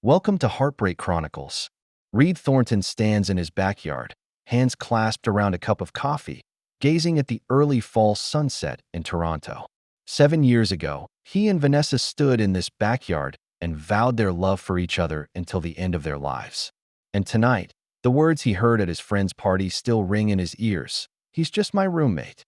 Welcome to Heartbreak Chronicles. Reid Thornton stands in his backyard, hands clasped around a cup of coffee, gazing at the early fall sunset in Toronto. 7 years ago, he and Vanessa stood in this backyard and vowed their love for each other until the end of their lives. And tonight, the words he heard at his friend's party still ring in his ears. "He's just my roommate."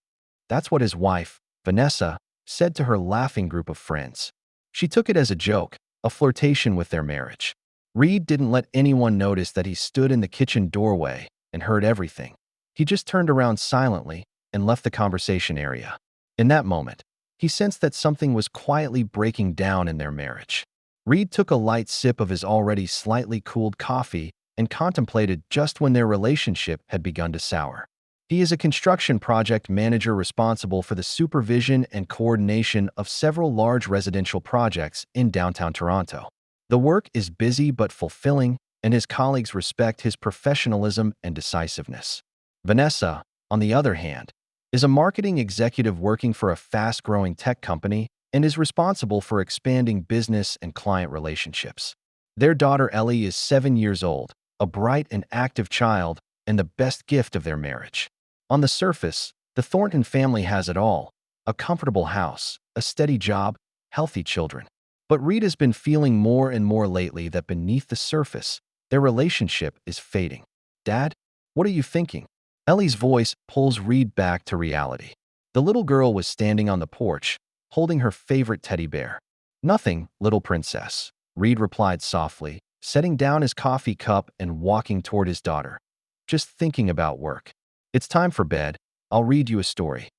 That's what his wife, Vanessa, said to her laughing group of friends. She took it as a joke, a flirtation with their marriage. Reid didn't let anyone notice that he stood in the kitchen doorway and heard everything. He just turned around silently and left the conversation area. In that moment, he sensed that something was quietly breaking down in their marriage. Reid took a light sip of his already slightly cooled coffee and contemplated just when their relationship had begun to sour. He is a construction project manager responsible for the supervision and coordination of several large residential projects in downtown Toronto. The work is busy but fulfilling, and his colleagues respect his professionalism and decisiveness. Vanessa, on the other hand, is a marketing executive working for a fast-growing tech company and is responsible for expanding business and client relationships. Their daughter Ellie is 7 years old, a bright and active child, and the best gift of their marriage. On the surface, the Thornton family has it all: a comfortable house, a steady job, healthy children. But Reid has been feeling more and more lately that beneath the surface, their relationship is fading. "Dad, what are you thinking?" Ellie's voice pulls Reid back to reality. The little girl was standing on the porch, holding her favorite teddy bear. "Nothing, little princess," Reid replied softly, setting down his coffee cup and walking toward his daughter. "Just thinking about work. It's time for bed. I'll read you a story."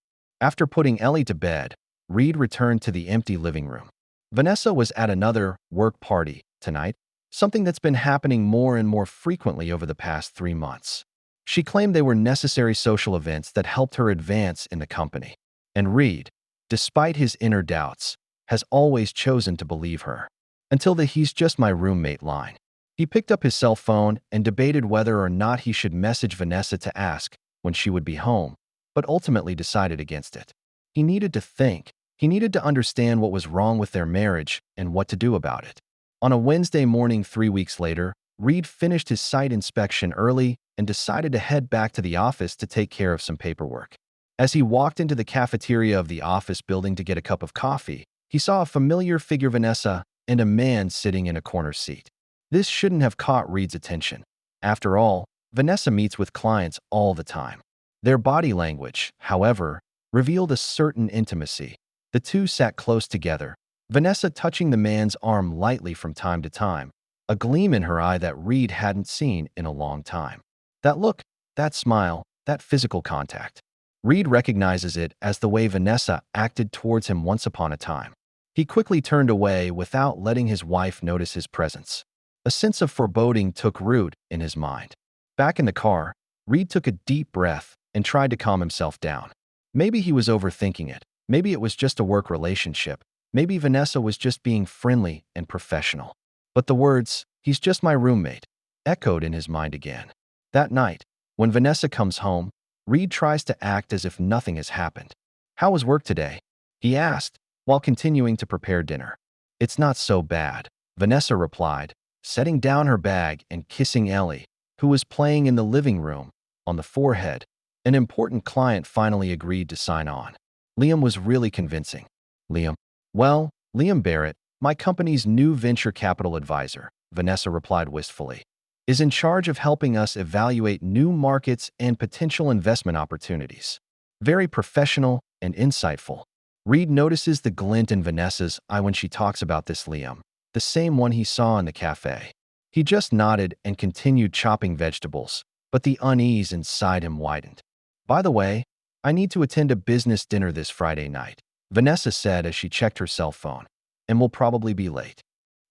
After putting Ellie to bed, Reid returned to the empty living room. Vanessa was at another work party tonight, something that's been happening more and more frequently over the past 3 months. She claimed they were necessary social events that helped her advance in the company. And Reid, despite his inner doubts, has always chosen to believe her. Until the "he's just my roommate" line. He picked up his cell phone and debated whether or not he should message Vanessa to ask when she would be home, but ultimately decided against it. He needed to think. He needed to understand what was wrong with their marriage and what to do about it. On a Wednesday morning 3 weeks later, Reid finished his site inspection early and decided to head back to the office to take care of some paperwork. As he walked into the cafeteria of the office building to get a cup of coffee, he saw a familiar figure: Vanessa and a man sitting in a corner seat. This shouldn't have caught Reid's attention. After all, Vanessa meets with clients all the time. Their body language, however, revealed a certain intimacy. The two sat close together, Vanessa touching the man's arm lightly from time to time, a gleam in her eye that Reid hadn't seen in a long time. That look, that smile, that physical contact. Reid recognizes it as the way Vanessa acted towards him once upon a time. He quickly turned away without letting his wife notice his presence. A sense of foreboding took root in his mind. Back in the car, Reid took a deep breath and tried to calm himself down. Maybe he was overthinking it. Maybe it was just a work relationship. Maybe Vanessa was just being friendly and professional. But the words, "he's just my roommate," echoed in his mind again. That night, when Vanessa comes home, Reid tries to act as if nothing has happened. "How was work today?" he asked, while continuing to prepare dinner. "It's not so bad," Vanessa replied, setting down her bag and kissing Ellie, who was playing in the living room, on the forehead. An important client finally agreed to sign on. Liam was really convincing. "Liam? Well, Liam Barrett, my company's new venture capital advisor," Vanessa replied wistfully, "is in charge of helping us evaluate new markets and potential investment opportunities. Very professional and insightful." Reid notices the glint in Vanessa's eye when she talks about this Liam, the same one he saw in the cafe. He just nodded and continued chopping vegetables, but the unease inside him widened. "By the way, I need to attend a business dinner this Friday night," Vanessa said as she checked her cell phone, "and will probably be late."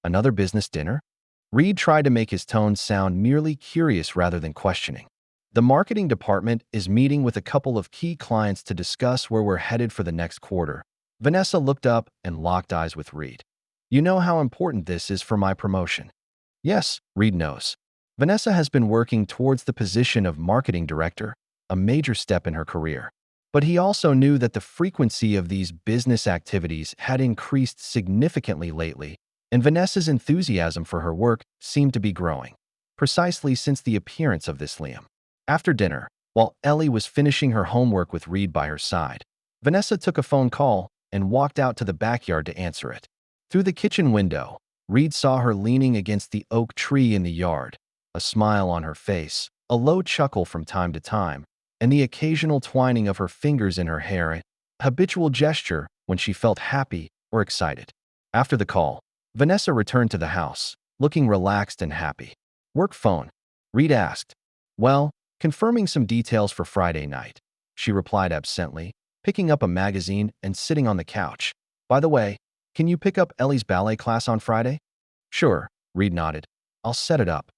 "Another business dinner?" Reid tried to make his tone sound merely curious rather than questioning. "The marketing department is meeting with a couple of key clients to discuss where we're headed for the next quarter." Vanessa looked up and locked eyes with Reid. "You know how important this is for my promotion." "Yes," Reid knows. Vanessa has been working towards the position of marketing director, a major step in her career. But he also knew that the frequency of these business activities had increased significantly lately, and Vanessa's enthusiasm for her work seemed to be growing, precisely since the appearance of this Liam. After dinner, while Ellie was finishing her homework with Reid by her side, Vanessa took a phone call and walked out to the backyard to answer it. Through the kitchen window, Reid saw her leaning against the oak tree in the yard, a smile on her face, a low chuckle from time to time, and the occasional twining of her fingers in her hair, a habitual gesture when she felt happy or excited. After the call, Vanessa returned to the house, looking relaxed and happy. "Work phone?" Reid asked. "Well, confirming some details for Friday night," she replied absently, picking up a magazine and sitting on the couch. "By the way, can you pick up Ellie's ballet class on Friday?" "Sure," Reid nodded. "I'll set it up."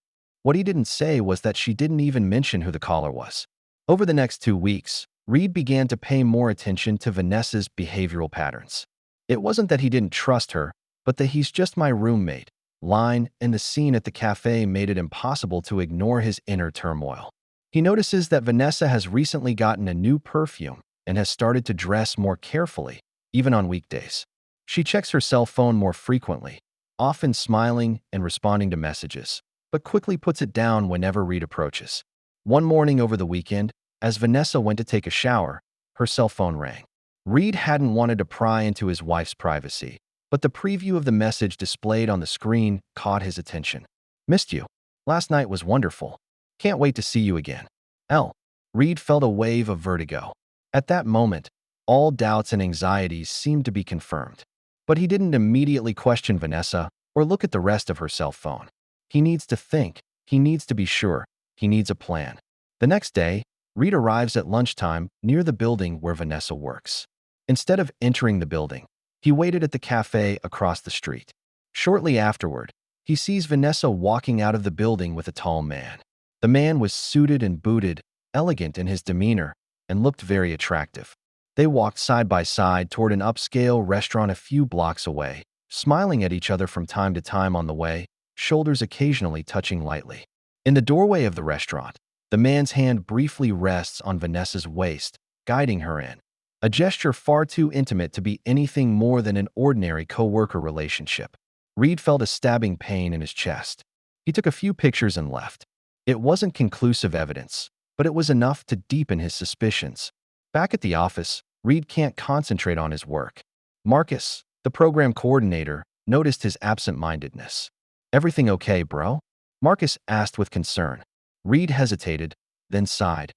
What he didn't say was that she didn't even mention who the caller was. Over the next 2 weeks, Reid began to pay more attention to Vanessa's behavioral patterns. It wasn't that he didn't trust her, but that "he's just my roommate" line in the scene at the cafe made it impossible to ignore his inner turmoil. He notices that Vanessa has recently gotten a new perfume and has started to dress more carefully, even on weekdays. She checks her cell phone more frequently, often smiling and responding to messages, but quickly puts it down whenever Reid approaches. One morning over the weekend, as Vanessa went to take a shower, her cell phone rang. Reid hadn't wanted to pry into his wife's privacy, but the preview of the message displayed on the screen caught his attention. "Missed you. Last night was wonderful. Can't wait to see you again. Elle." Reid felt a wave of vertigo. At that moment, all doubts and anxieties seemed to be confirmed. But he didn't immediately question Vanessa or look at the rest of her cell phone. He needs to think. He needs to be sure. He needs a plan. The next day, Reid arrives at lunchtime near the building where Vanessa works. Instead of entering the building, he waited at the cafe across the street. Shortly afterward, he sees Vanessa walking out of the building with a tall man. The man was suited and booted, elegant in his demeanor, and looked very attractive. They walked side by side toward an upscale restaurant a few blocks away, smiling at each other from time to time on the way, shoulders occasionally touching lightly. In the doorway of the restaurant, the man's hand briefly rests on Vanessa's waist, guiding her in. A gesture far too intimate to be anything more than an ordinary co-worker relationship. Reid felt a stabbing pain in his chest. He took a few pictures and left. It wasn't conclusive evidence, but it was enough to deepen his suspicions. Back at the office, Reid can't concentrate on his work. Marcus, the program coordinator, noticed his absent-mindedness. "Everything okay, bro?" Marcus asked with concern. Reid hesitated, then sighed.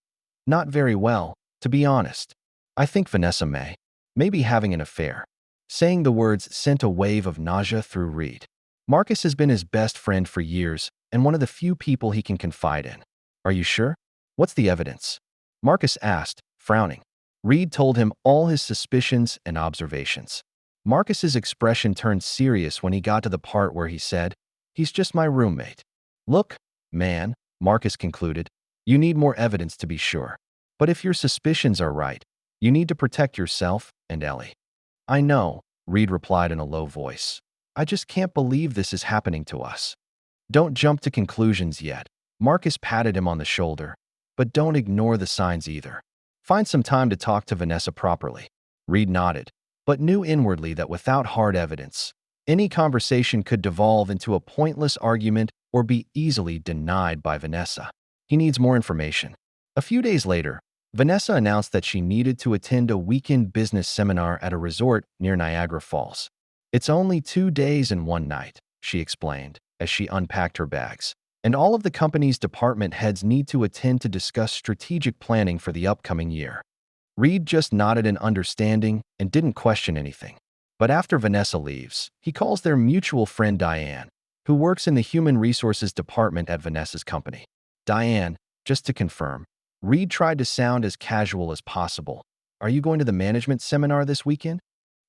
"Not very well, to be honest. I think Vanessa may be having an affair." Saying the words sent a wave of nausea through Reid. Marcus has been his best friend for years and one of the few people he can confide in. "Are you sure? What's the evidence?" Marcus asked, frowning. Reid told him all his suspicions and observations. Marcus's expression turned serious when he got to the part where he said, "He's just my roommate." "Look, man," Marcus concluded, "you need more evidence to be sure. But if your suspicions are right, you need to protect yourself and Ellie." "I know," Reid replied in a low voice. "I just can't believe this is happening to us." "Don't jump to conclusions yet." Marcus patted him on the shoulder. "But don't ignore the signs either. Find some time to talk to Vanessa properly." Reid nodded, but knew inwardly that without hard evidence, any conversation could devolve into a pointless argument or be easily denied by Vanessa. He needs more information. A few days later, Vanessa announced that she needed to attend a weekend business seminar at a resort near Niagara Falls. "It's only 2 days and 1 night," she explained as she unpacked her bags. "And all of the company's department heads need to attend to discuss strategic planning for the upcoming year." Reid just nodded in understanding and didn't question anything. But after Vanessa leaves, he calls their mutual friend Diane, who works in the human resources department at Vanessa's company. "Diane, just to confirm," Reid tried to sound as casual as possible, "are you going to the management seminar this weekend?"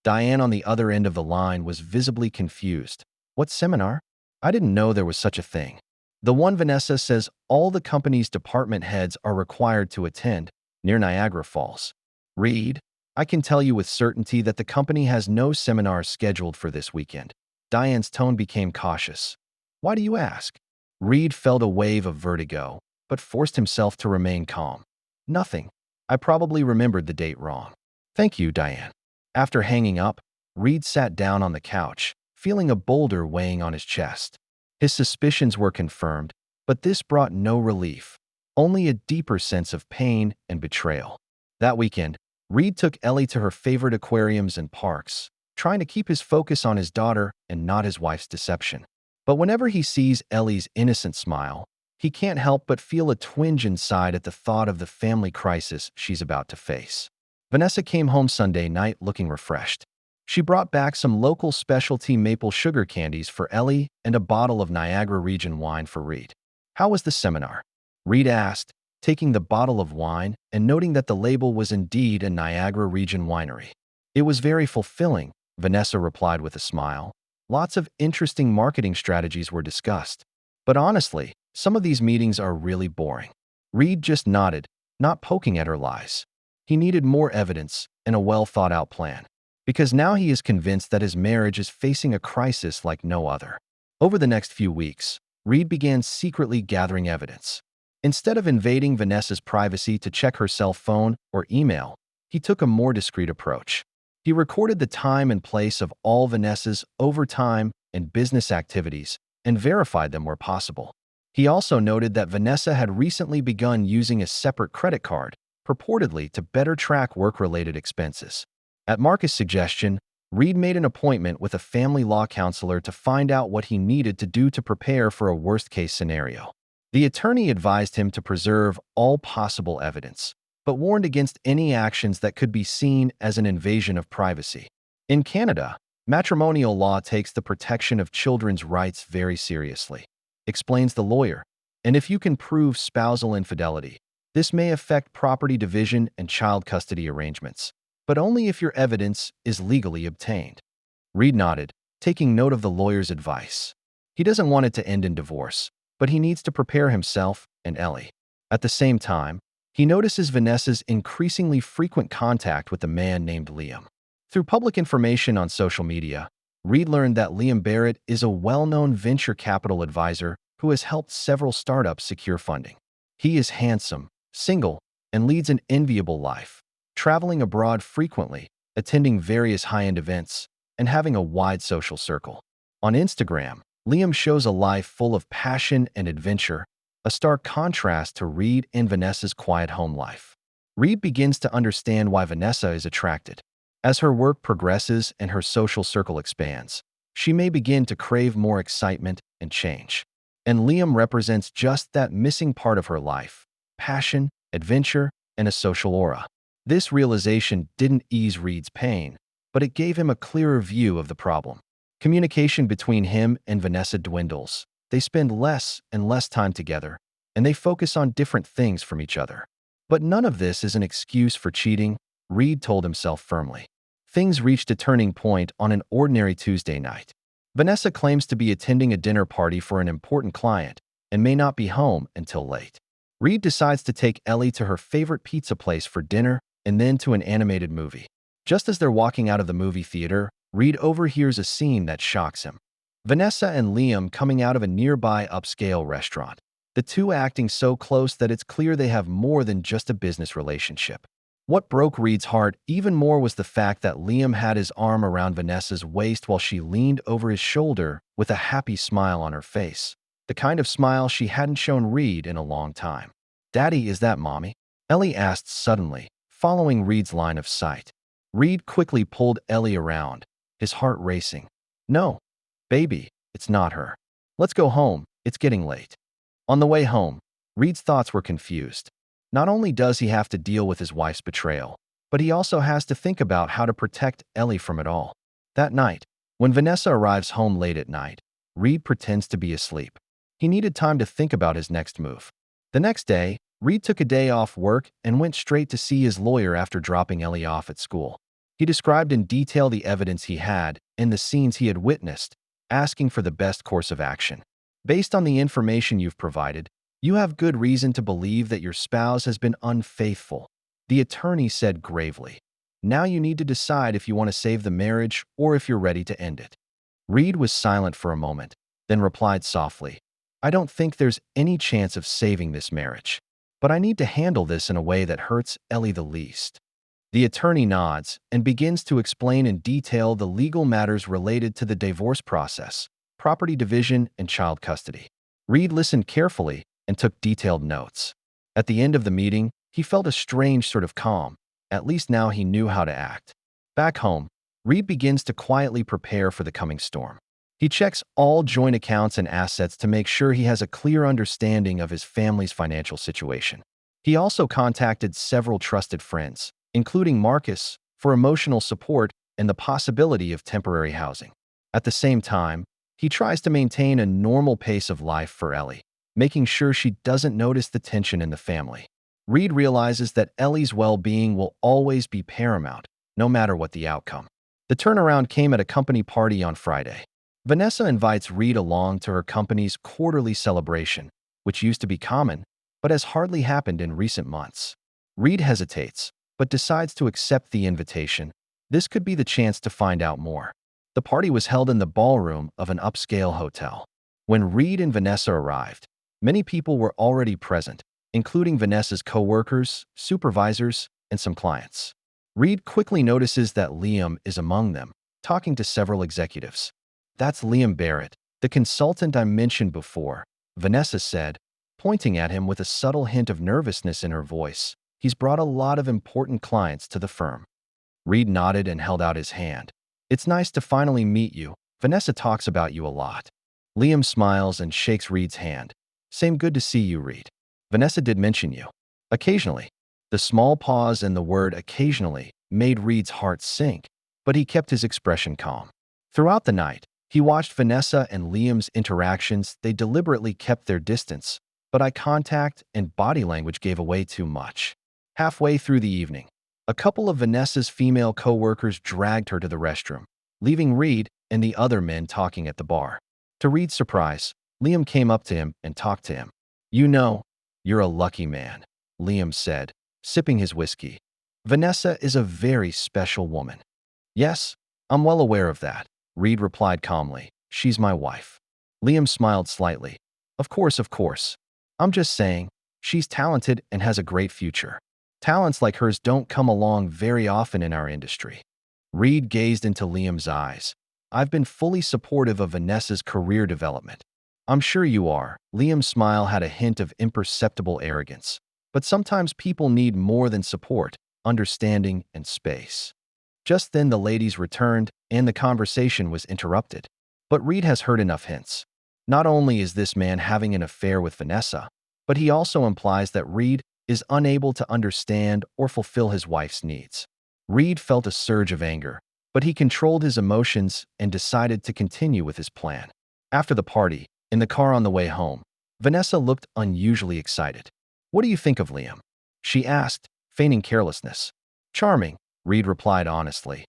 Diane on the other end of the line was visibly confused. "What seminar? I didn't know there was such a thing." "The one Vanessa says all the company's department heads are required to attend, near Niagara Falls." "Reid, I can tell you with certainty that the company has no seminars scheduled for this weekend." Diane's tone became cautious. "Why do you ask?" Reid felt a wave of vertigo, but forced himself to remain calm. "Nothing. I probably remembered the date wrong." "Thank you, Diane." After hanging up, Reid sat down on the couch, feeling a boulder weighing on his chest. His suspicions were confirmed, but this brought no relief, only a deeper sense of pain and betrayal. That weekend, Reid took Ellie to her favorite aquariums and parks, trying to keep his focus on his daughter and not his wife's deception. But whenever he sees Ellie's innocent smile, he can't help but feel a twinge inside at the thought of the family crisis she's about to face. Vanessa came home Sunday night looking refreshed. She brought back some local specialty maple sugar candies for Ellie and a bottle of Niagara region wine for Reid. "How was the seminar?" Reid asked, taking the bottle of wine and noting that the label was indeed a Niagara region winery. "It was very fulfilling," Vanessa replied with a smile. "Lots of interesting marketing strategies were discussed. But honestly, some of these meetings are really boring." Reid just nodded, not poking at her lies. He needed more evidence and a well-thought-out plan, because now he is convinced that his marriage is facing a crisis like no other. Over the next few weeks, Reid began secretly gathering evidence. Instead of invading Vanessa's privacy to check her cell phone or email, he took a more discreet approach. He recorded the time and place of all Vanessa's overtime and business activities and verified them where possible. He also noted that Vanessa had recently begun using a separate credit card, purportedly to better track work-related expenses. At Marcus' suggestion, Reid made an appointment with a family law counselor to find out what he needed to do to prepare for a worst-case scenario. The attorney advised him to preserve all possible evidence, but warned against any actions that could be seen as an invasion of privacy. In Canada, matrimonial law takes the protection of children's rights very seriously, explains the lawyer, and if you can prove spousal infidelity, this may affect property division and child custody arrangements, but only if your evidence is legally obtained. Reid nodded, taking note of the lawyer's advice. He doesn't want it to end in divorce, but he needs to prepare himself and Ellie. At the same time, he notices Vanessa's increasingly frequent contact with a man named Liam. Through public information on social media, Reid learned that Liam Barrett is a well-known venture capital advisor who has helped several startups secure funding. He is handsome, single, and leads an enviable life, traveling abroad frequently, attending various high-end events, and having a wide social circle. On Instagram, Liam shows a life full of passion and adventure, a stark contrast to Reid and Vanessa's quiet home life. Reid begins to understand why Vanessa is attracted. As her work progresses and her social circle expands, she may begin to crave more excitement and change. And Liam represents just that missing part of her life: passion, adventure, and a social aura. This realization didn't ease Reid's pain, but it gave him a clearer view of the problem. Communication between him and Vanessa dwindles. They spend less and less time together, and they focus on different things from each other. But none of this is an excuse for cheating, Reid told himself firmly. Things reached a turning point on an ordinary Tuesday night. Vanessa claims to be attending a dinner party for an important client and may not be home until late. Reid decides to take Ellie to her favorite pizza place for dinner and then to an animated movie. Just as they're walking out of the movie theater, Reid overhears a scene that shocks him. Vanessa and Liam coming out of a nearby upscale restaurant, the two acting so close that it's clear they have more than just a business relationship. What broke Reid's heart even more was the fact that Liam had his arm around Vanessa's waist while she leaned over his shoulder with a happy smile on her face, the kind of smile she hadn't shown Reid in a long time. "Daddy, is that Mommy?" Ellie asked suddenly, following Reid's line of sight. Reid quickly pulled Ellie around, his heart racing. "No, baby, it's not her. Let's go home, it's getting late." On the way home, Reid's thoughts were confused. Not only does he have to deal with his wife's betrayal, but he also has to think about how to protect Ellie from it all. That night, when Vanessa arrives home late at night, Reid pretends to be asleep. He needed time to think about his next move. The next day, Reid took a day off work and went straight to see his lawyer after dropping Ellie off at school. He described in detail the evidence he had and the scenes he had witnessed, asking for the best course of action. "Based on the information you've provided, you have good reason to believe that your spouse has been unfaithful," the attorney said gravely. "Now you need to decide if you want to save the marriage or if you're ready to end it." Reid was silent for a moment, then replied softly, "I don't think there's any chance of saving this marriage, but I need to handle this in a way that hurts Ellie the least." The attorney nods and begins to explain in detail the legal matters related to the divorce process, property division, and child custody. Reid listened carefully and took detailed notes. At the end of the meeting, he felt a strange sort of calm. At least now he knew how to act. Back home, Reid begins to quietly prepare for the coming storm. He checks all joint accounts and assets to make sure he has a clear understanding of his family's financial situation. He also contacted several trusted friends, including Marcus, for emotional support and the possibility of temporary housing. At the same time, he tries to maintain a normal pace of life for Ellie, making sure she doesn't notice the tension in the family. Reid realizes that Ellie's well-being will always be paramount, no matter what the outcome. The turnaround came at a company party on Friday. Vanessa invites Reid along to her company's quarterly celebration, which used to be common, but has hardly happened in recent months. Reid hesitates, but decides to accept the invitation. This could be the chance to find out more. The party was held in the ballroom of an upscale hotel. When Reid and Vanessa arrived, many people were already present, including Vanessa's co-workers, supervisors, and some clients. Reid quickly notices that Liam is among them, talking to several executives. "That's Liam Barrett, the consultant I mentioned before," Vanessa said, pointing at him with a subtle hint of nervousness in her voice. "He's brought a lot of important clients to the firm." Reid nodded and held out his hand. "It's nice to finally meet you. Vanessa talks about you a lot." Liam smiles and shakes Reid's hand. "Same, good to see you, Reid. Vanessa did mention you." "Occasionally." The small pause and the word occasionally made Reid's heart sink, but he kept his expression calm. Throughout the night, he watched Vanessa and Liam's interactions. They deliberately kept their distance, but eye contact and body language gave away too much. Halfway through the evening, a couple of Vanessa's female co-workers dragged her to the restroom, leaving Reid and the other men talking at the bar. To Reid's surprise, Liam came up to him and talked to him. "You know, you're a lucky man," Liam said, sipping his whiskey. "Vanessa is a very special woman." "Yes, I'm well aware of that," Reid replied calmly. "She's my wife." Liam smiled slightly. Of course. I'm just saying, she's talented and has a great future. Talents like hers don't come along very often in our industry." Reid gazed into Liam's eyes. "I've been fully supportive of Vanessa's career development." "I'm sure you are." Liam's smile had a hint of imperceptible arrogance. "But sometimes people need more than support, understanding, and space." Just then the ladies returned, and the conversation was interrupted. But Reid has heard enough hints. Not only is this man having an affair with Vanessa, but he also implies that Reid is unable to understand or fulfill his wife's needs. Reid felt a surge of anger, but he controlled his emotions and decided to continue with his plan. After the party, in the car on the way home, Vanessa looked unusually excited. "What do you think of Liam?" she asked, feigning carelessness. "Charming," Reid replied honestly.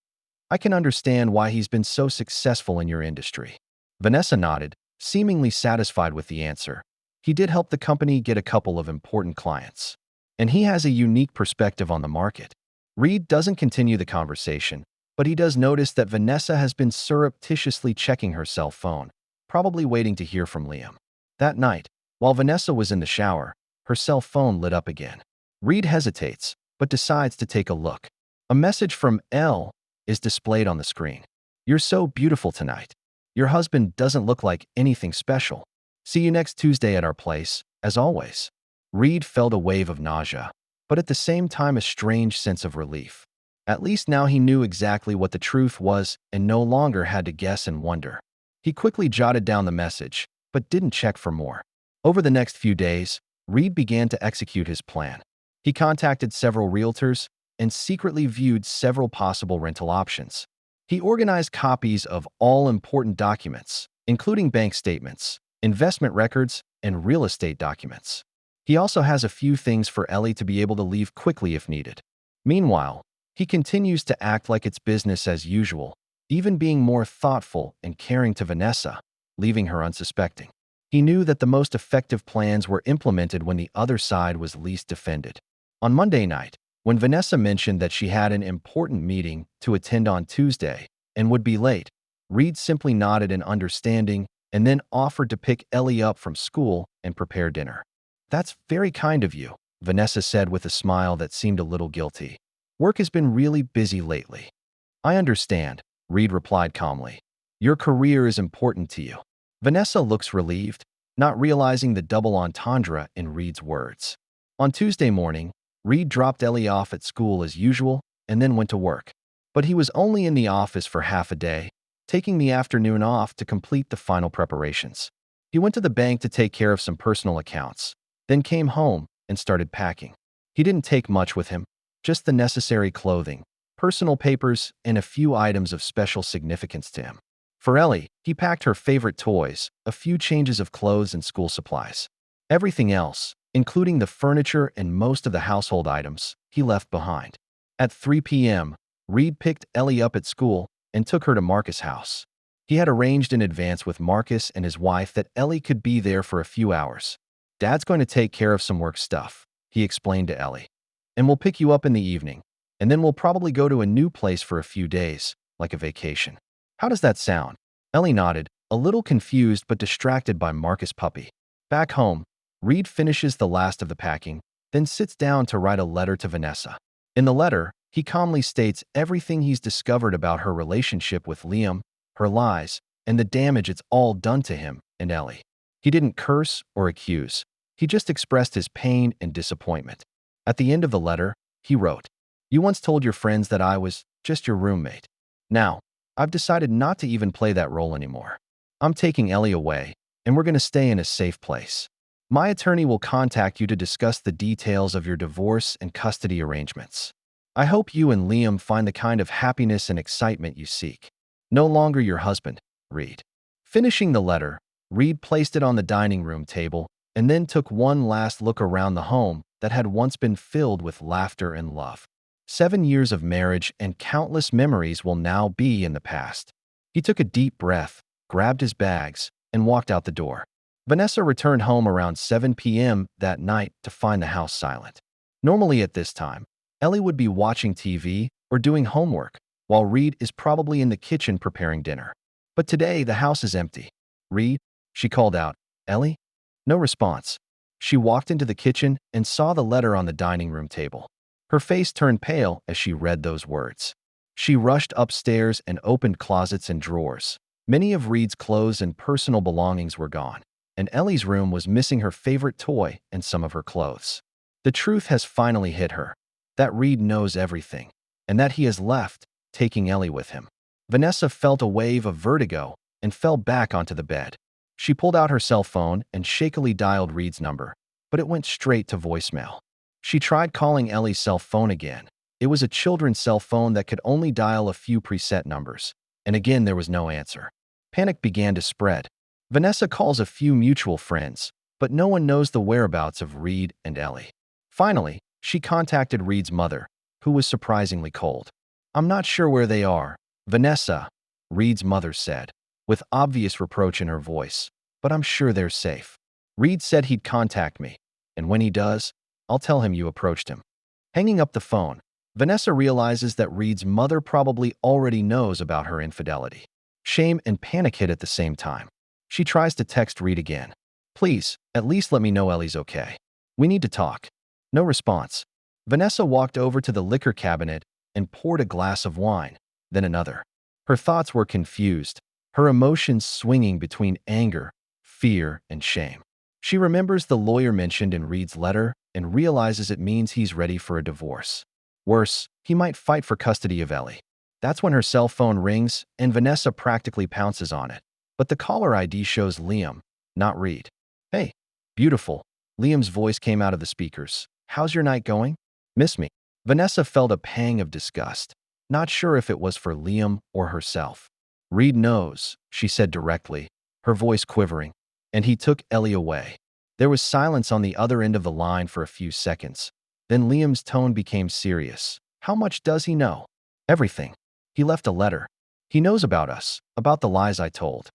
"I can understand why he's been so successful in your industry." Vanessa nodded, seemingly satisfied with the answer. "He did help the company get a couple of important clients, and he has a unique perspective on the market." Reid doesn't continue the conversation, but he does notice that Vanessa has been surreptitiously checking her cell phone, probably waiting to hear from Liam. That night, while Vanessa was in the shower, her cell phone lit up again. Reid hesitates, but decides to take a look. A message from Elle is displayed on the screen. "You're so beautiful tonight. Your husband doesn't look like anything special. See you next Tuesday at our place, as always." Reid felt a wave of nausea, but at the same time a strange sense of relief. At least now he knew exactly what the truth was and no longer had to guess and wonder. He quickly jotted down the message, but didn't check for more. Over the next few days, Reid began to execute his plan. He contacted several realtors and secretly viewed several possible rental options. He organized copies of all important documents, including bank statements, investment records, and real estate documents. He also has a few things for Ellie to be able to leave quickly if needed. Meanwhile, he continues to act like it's business as usual, even being more thoughtful and caring to Vanessa, leaving her unsuspecting. He knew that the most effective plans were implemented when the other side was least defended. On Monday night, when Vanessa mentioned that she had an important meeting to attend on Tuesday and would be late, Reid simply nodded in understanding and then offered to pick Ellie up from school and prepare dinner. "That's very kind of you," Vanessa said with a smile that seemed a little guilty. Work has been really busy lately. I understand, Reid replied calmly. Your career is important to you. Vanessa looks relieved, not realizing the double entendre in Reid's words. On Tuesday morning, Reid dropped Ellie off at school as usual and then went to work. But he was only in the office for half a day, taking the afternoon off to complete the final preparations. He went to the bank to take care of some personal accounts, then came home and started packing. He didn't take much with him, just the necessary clothing, personal papers, and a few items of special significance to him. For Ellie, he packed her favorite toys, a few changes of clothes and school supplies. Everything else, including the furniture and most of the household items, he left behind. At 3 p.m., Reid picked Ellie up at school and took her to Marcus' house. He had arranged in advance with Marcus and his wife that Ellie could be there for a few hours. Dad's going to take care of some work stuff, he explained to Ellie. And we'll pick you up in the evening, and then we'll probably go to a new place for a few days, like a vacation. How does that sound? Ellie nodded, a little confused but distracted by Marcus' puppy. Back home, Reid finishes the last of the packing, then sits down to write a letter to Vanessa. In the letter, he calmly states everything he's discovered about her relationship with Liam, her lies, and the damage it's all done to him and Ellie. He didn't curse or accuse. He just expressed his pain and disappointment. At the end of the letter, he wrote, "You once told your friends that I was just your roommate. Now, I've decided not to even play that role anymore. I'm taking Ellie away, and we're going to stay in a safe place. My attorney will contact you to discuss the details of your divorce and custody arrangements. I hope you and Liam find the kind of happiness and excitement you seek. No longer your husband, Reid." Finishing the letter, Reid placed it on the dining room table and then took one last look around the home that had once been filled with laughter and love. 7 years of marriage and countless memories will now be in the past. He took a deep breath, grabbed his bags, and walked out the door. Vanessa returned home around 7 p.m. that night to find the house silent. Normally at this time, Ellie would be watching TV or doing homework, while Reid is probably in the kitchen preparing dinner. But today, the house is empty. "Reid," she called out. "Ellie?" No response. She walked into the kitchen and saw the letter on the dining room table. Her face turned pale as she read those words. She rushed upstairs and opened closets and drawers. Many of Reid's clothes and personal belongings were gone, and Ellie's room was missing her favorite toy and some of her clothes. The truth has finally hit her, that Reid knows everything, and that he has left, taking Ellie with him. Vanessa felt a wave of vertigo and fell back onto the bed. She pulled out her cell phone and shakily dialed Reid's number, but it went straight to voicemail. She tried calling Ellie's cell phone again. It was a children's cell phone that could only dial a few preset numbers, and again there was no answer. Panic began to spread. Vanessa calls a few mutual friends, but no one knows the whereabouts of Reid and Ellie. Finally, she contacted Reid's mother, who was surprisingly cold. "I'm not sure where they are, Vanessa," Reid's mother said, with obvious reproach in her voice, "but I'm sure they're safe. Reid said he'd contact me, and when he does, I'll tell him you approached him." Hanging up the phone, Vanessa realizes that Reid's mother probably already knows about her infidelity. Shame and panic hit at the same time. She tries to text Reid again. "Please, at least let me know Ellie's okay. We need to talk." No response. Vanessa walked over to the liquor cabinet and poured a glass of wine, then another. Her thoughts were confused, her emotions swinging between anger, fear, and shame. She remembers the lawyer mentioned in Reid's letter and realizes it means he's ready for a divorce. Worse, he might fight for custody of Ellie. That's when her cell phone rings and Vanessa practically pounces on it. But the caller ID shows Liam, not Reid. "Hey, beautiful," Liam's voice came out of the speakers. "How's your night going? Miss me?" Vanessa felt a pang of disgust, not sure if it was for Liam or herself. "Reid knows," she said directly, her voice quivering, "and he took Ellie away." There was silence on the other end of the line for a few seconds. Then Liam's tone became serious. "How much does he know?" "Everything. He left a letter. He knows about us, about the lies I told.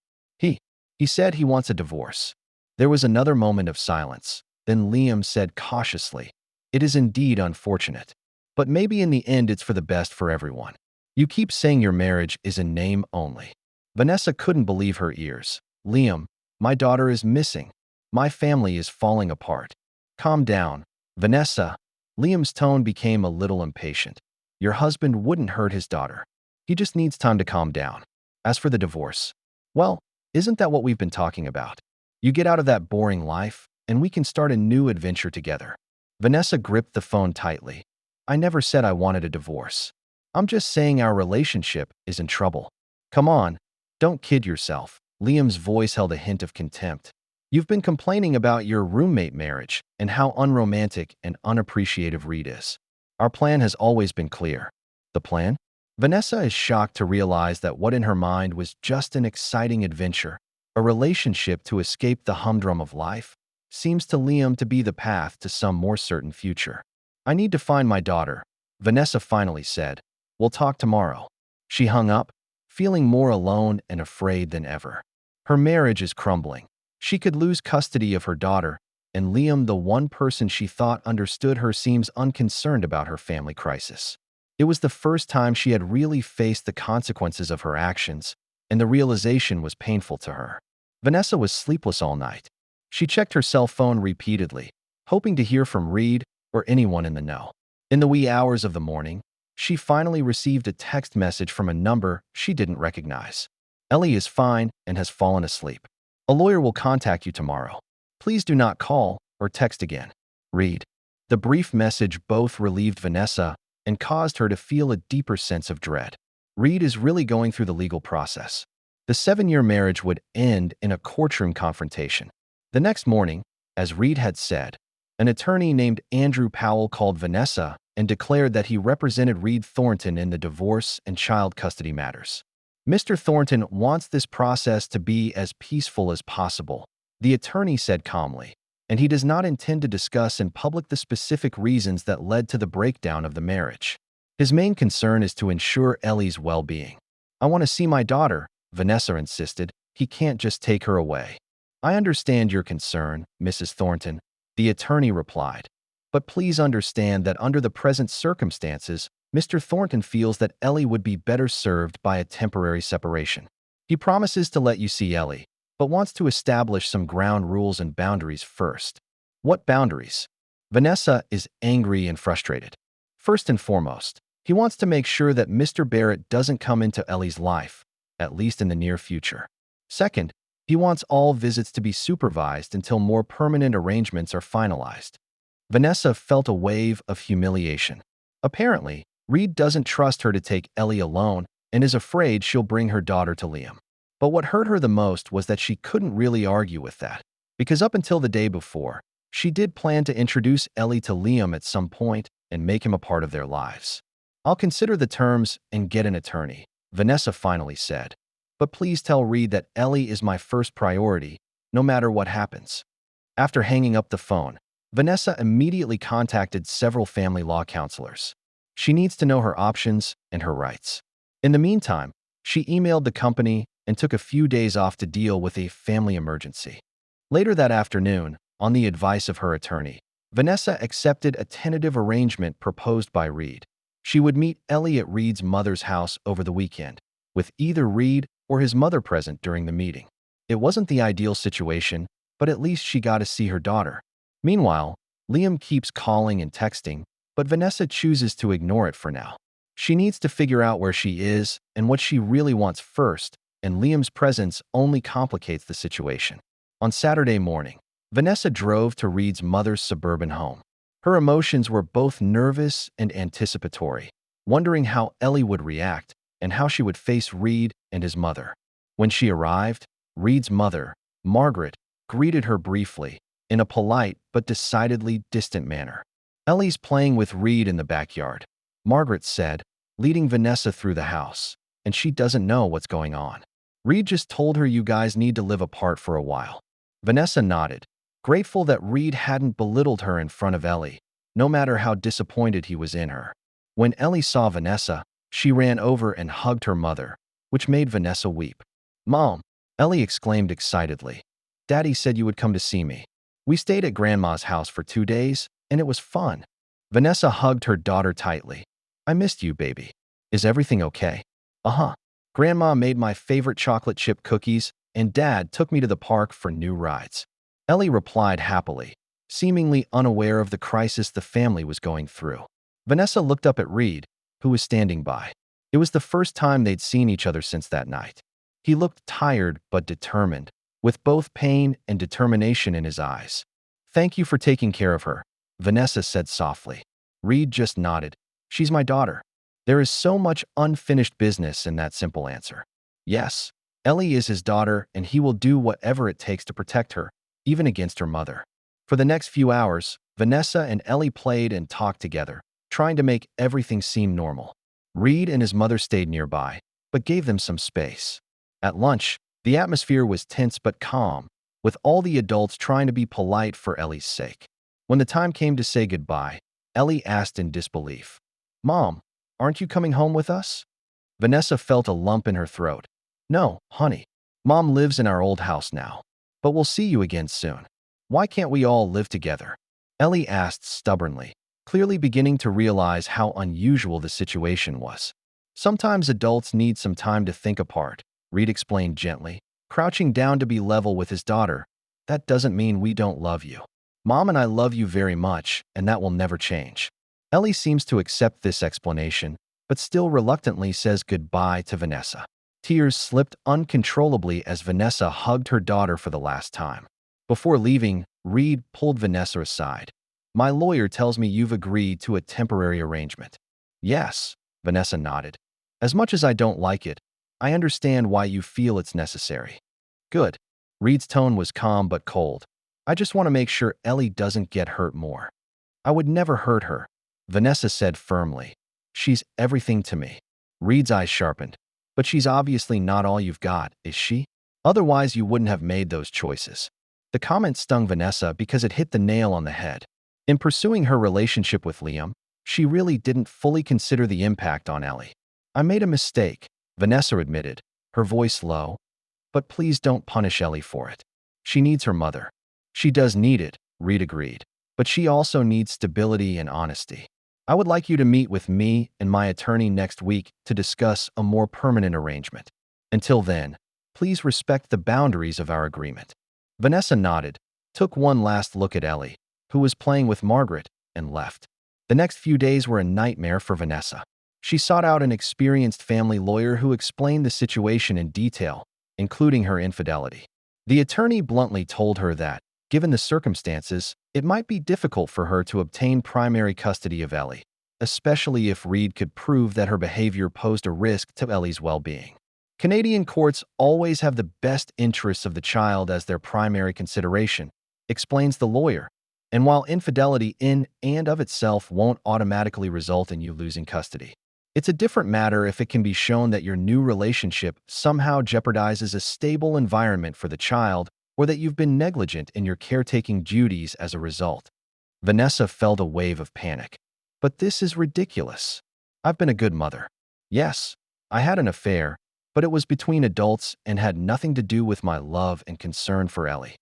He said he wants a divorce." There was another moment of silence. Then Liam said cautiously, "It is indeed unfortunate. But maybe in the end it's for the best for everyone. You keep saying your marriage is in name only." Vanessa couldn't believe her ears. "Liam, my daughter is missing. My family is falling apart." "Calm down, Vanessa." Liam's tone became a little impatient. Your husband wouldn't hurt his daughter. He just needs time to calm down. As for the divorce, well, isn't that what we've been talking about? You get out of that boring life, and we can start a new adventure together. Vanessa gripped the phone tightly. I never said I wanted a divorce. I'm just saying our relationship is in trouble. Come on, don't kid yourself. Liam's voice held a hint of contempt. You've been complaining about your roommate marriage and how unromantic and unappreciative Reid is. Our plan has always been clear. The plan? Vanessa is shocked to realize that what in her mind was just an exciting adventure, a relationship to escape the humdrum of life, seems to Liam to be the path to some more certain future. I need to find my daughter, Vanessa finally said. We'll talk tomorrow. She hung up, feeling more alone and afraid than ever. Her marriage is crumbling. She could lose custody of her daughter, and Liam, the one person she thought understood her, seems unconcerned about her family crisis. It was the first time she had really faced the consequences of her actions, and the realization was painful to her. Vanessa was sleepless all night. She checked her cell phone repeatedly, hoping to hear from Reid or anyone in the know. In the wee hours of the morning, she finally received a text message from a number she didn't recognize. Ellie is fine and has fallen asleep. A lawyer will contact you tomorrow. Please do not call or text again. Reid. The brief message both relieved Vanessa and caused her to feel a deeper sense of dread. Reid is really going through the legal process. The 7-year marriage would end in a courtroom confrontation. The next morning, as Reid had said, an attorney named Andrew Powell called Vanessa and declared that he represented Reid Thornton in the divorce and child custody matters. Mr. Thornton wants this process to be as peaceful as possible, the attorney said calmly, and he does not intend to discuss in public the specific reasons that led to the breakdown of the marriage. His main concern is to ensure Ellie's well-being. I want to see my daughter, Vanessa insisted. He can't just take her away. I understand your concern, Mrs. Thornton, the attorney replied. But please understand that under the present circumstances, Mr. Thornton feels that Ellie would be better served by a temporary separation. He promises to let you see Ellie, but wants to establish some ground rules and boundaries first. What boundaries? Vanessa is angry and frustrated. First and foremost, he wants to make sure that Mr. Barrett doesn't come into Ellie's life, at least in the near future. Second, he wants all visits to be supervised until more permanent arrangements are finalized. Vanessa felt a wave of humiliation. Apparently, Reid doesn't trust her to take Ellie alone and is afraid she'll bring her daughter to Liam. But what hurt her the most was that she couldn't really argue with that, because up until the day before, she did plan to introduce Ellie to Liam at some point and make him a part of their lives. I'll consider the terms and get an attorney, Vanessa finally said. But please tell Reid that Ellie is my first priority, no matter what happens. After hanging up the phone, Vanessa immediately contacted several family law counselors. She needs to know her options and her rights. In the meantime, she emailed the company and took a few days off to deal with a family emergency. Later that afternoon, on the advice of her attorney, Vanessa accepted a tentative arrangement proposed by Reid. She would meet Ellie at Reid's mother's house over the weekend, with either Reid or his mother present during the meeting. It wasn't the ideal situation, but at least she got to see her daughter. Meanwhile, Liam keeps calling and texting, but Vanessa chooses to ignore it for now. She needs to figure out where she is and what she really wants first, and Liam's presence only complicates the situation. On Saturday morning, Vanessa drove to Reid's mother's suburban home. Her emotions were both nervous and anticipatory, wondering how Ellie would react and how she would face Reid and his mother. When she arrived, Reid's mother, Margaret, greeted her briefly, in a polite but decidedly distant manner. Ellie's playing with Reid in the backyard, Margaret said, leading Vanessa through the house, and she doesn't know what's going on. Reid just told her you guys need to live apart for a while. Vanessa nodded, grateful that Reid hadn't belittled her in front of Ellie, no matter how disappointed he was in her. When Ellie saw Vanessa, she ran over and hugged her mother, which made Vanessa weep. Mom, Ellie exclaimed excitedly. Daddy said you would come to see me. We stayed at Grandma's house for 2 days, and it was fun. Vanessa hugged her daughter tightly. I missed you, baby. Is everything okay? Uh-huh. Grandma made my favorite chocolate chip cookies, and Dad took me to the park for new rides. Ellie replied happily, seemingly unaware of the crisis the family was going through. Vanessa looked up at Reid, who was standing by. It was the first time they'd seen each other since that night. He looked tired but determined, with both pain and determination in his eyes. "Thank you for taking care of her," Vanessa said softly. Reid just nodded. "She's my daughter." There is so much unfinished business in that simple answer. Yes, Ellie is his daughter, and he will do whatever it takes to protect her, even against her mother. For the next few hours, Vanessa and Ellie played and talked together, trying to make everything seem normal. Reid and his mother stayed nearby, but gave them some space. At lunch, the atmosphere was tense but calm, with all the adults trying to be polite for Ellie's sake. When the time came to say goodbye, Ellie asked in disbelief, "Mom, aren't you coming home with us?" Vanessa felt a lump in her throat. "No, honey. Mom lives in our old house now. But we'll see you again soon. Why can't we all live together?" Ellie asked stubbornly, clearly beginning to realize how unusual the situation was. "Sometimes adults need some time to think apart," Reid explained gently, crouching down to be level with his daughter. "That doesn't mean we don't love you. Mom and I love you very much, and that will never change." Ellie seems to accept this explanation, but still reluctantly says goodbye to Vanessa. Tears slipped uncontrollably as Vanessa hugged her daughter for the last time. Before leaving, Reid pulled Vanessa aside. "My lawyer tells me you've agreed to a temporary arrangement." "Yes," Vanessa nodded. "As much as I don't like it, I understand why you feel it's necessary." "Good." Reid's tone was calm but cold. "I just want to make sure Ellie doesn't get hurt more." "I would never hurt her," Vanessa said firmly. "She's everything to me." Reid's eyes sharpened. "But she's obviously not all you've got, is she? Otherwise you wouldn't have made those choices." The comment stung Vanessa because it hit the nail on the head. In pursuing her relationship with Liam, she really didn't fully consider the impact on Ellie. "I made a mistake," Vanessa admitted, her voice low. "But please don't punish Ellie for it. She needs her mother." "She does need it," Reid agreed. "But she also needs stability and honesty. I would like you to meet with me and my attorney next week to discuss a more permanent arrangement. Until then, please respect the boundaries of our agreement." Vanessa nodded, took one last look at Ellie, who was playing with Margaret, and left. The next few days were a nightmare for Vanessa. She sought out an experienced family lawyer who explained the situation in detail, including her infidelity. The attorney bluntly told her that, given the circumstances, it might be difficult for her to obtain primary custody of Ellie, especially if Reid could prove that her behavior posed a risk to Ellie's well-being. "Canadian courts always have the best interests of the child as their primary consideration," explains the lawyer. "And while infidelity in and of itself won't automatically result in you losing custody, it's a different matter if it can be shown that your new relationship somehow jeopardizes a stable environment for the child or that you've been negligent in your caretaking duties as a result." Vanessa felt a wave of panic. "But this is ridiculous. I've been a good mother. Yes, I had an affair, but it was between adults and had nothing to do with my love and concern for Ellie."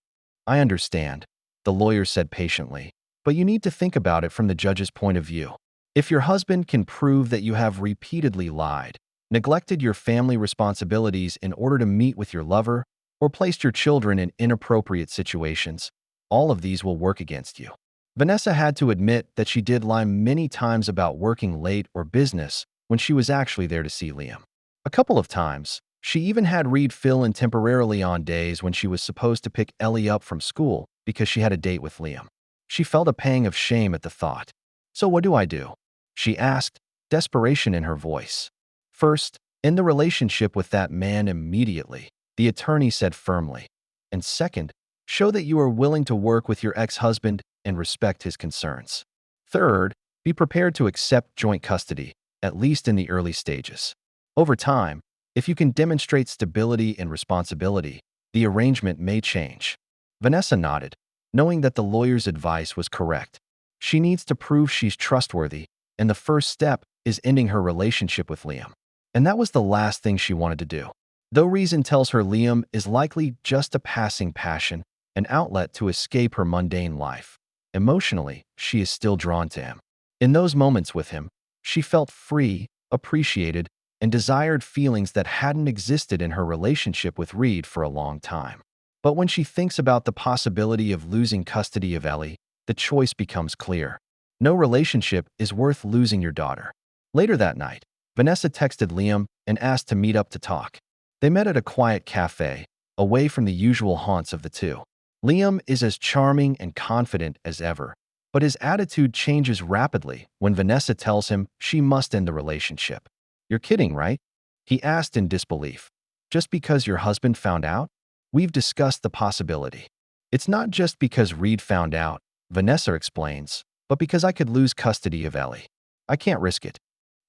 "I understand," the lawyer said patiently, "but you need to think about it from the judge's point of view. If your husband can prove that you have repeatedly lied, neglected your family responsibilities in order to meet with your lover, or placed your children in inappropriate situations, all of these will work against you." Vanessa had to admit that she did lie many times about working late or business when she was actually there to see Liam. A couple of times, she even had Reid fill in temporarily on days when she was supposed to pick Ellie up from school because she had a date with Liam. She felt a pang of shame at the thought. "So what do I do?" she asked, desperation in her voice. "First, end the relationship with that man immediately," the attorney said firmly. "And second, show that you are willing to work with your ex-husband and respect his concerns. Third, be prepared to accept joint custody, at least in the early stages. Over time, if you can demonstrate stability and responsibility, the arrangement may change." Vanessa nodded, knowing that the lawyer's advice was correct. She needs to prove she's trustworthy, and the first step is ending her relationship with Liam. And that was the last thing she wanted to do. Though reason tells her Liam is likely just a passing passion, an outlet to escape her mundane life, emotionally, she is still drawn to him. In those moments with him, she felt free, appreciated, and desired feelings that hadn't existed in her relationship with Reid for a long time. But when she thinks about the possibility of losing custody of Ellie, the choice becomes clear. No relationship is worth losing your daughter. Later that night, Vanessa texted Liam and asked to meet up to talk. They met at a quiet cafe, away from the usual haunts of the two. Liam is as charming and confident as ever, but his attitude changes rapidly when Vanessa tells him she must end the relationship. "You're kidding, right?" he asked in disbelief. "Just because your husband found out? We've discussed the possibility." "It's not just because Reid found out," Vanessa explains, "but because I could lose custody of Ellie. I can't risk it."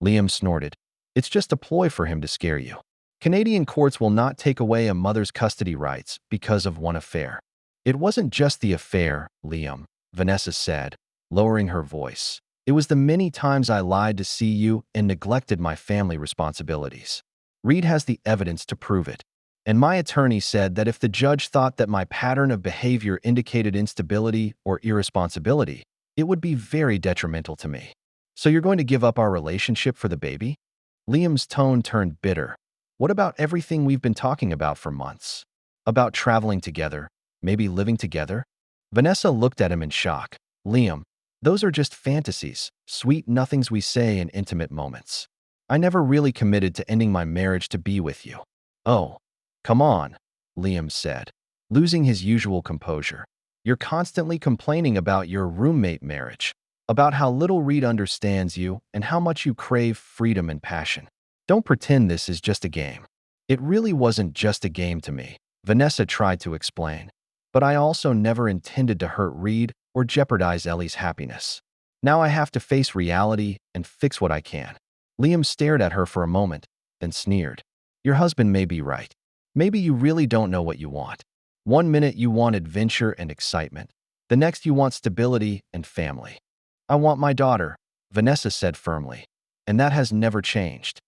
Liam snorted. "It's just a ploy for him to scare you. Canadian courts will not take away a mother's custody rights because of one affair." "It wasn't just the affair, Liam," Vanessa said, lowering her voice. "It was the many times I lied to see you and neglected my family responsibilities. Reid has the evidence to prove it. And my attorney said that if the judge thought that my pattern of behavior indicated instability or irresponsibility, it would be very detrimental to me." "So you're going to give up our relationship for the baby?" Liam's tone turned bitter. "What about everything we've been talking about for months? About traveling together, maybe living together?" Vanessa looked at him in shock. "Liam, those are just fantasies, sweet nothings we say in intimate moments. I never really committed to ending my marriage to be with you." "Oh, come on," Liam said, losing his usual composure. "You're constantly complaining about your roommate marriage, about how little Reid understands you and how much you crave freedom and passion. Don't pretend this is just a game." "It really wasn't just a game to me," Vanessa tried to explain. "But I also never intended to hurt Reid or jeopardize Ellie's happiness. Now I have to face reality and fix what I can." Liam stared at her for a moment, then sneered. "Your husband may be right. Maybe you really don't know what you want. One minute you want adventure and excitement. The next you want stability and family." "I want my daughter," Vanessa said firmly. "And that has never changed."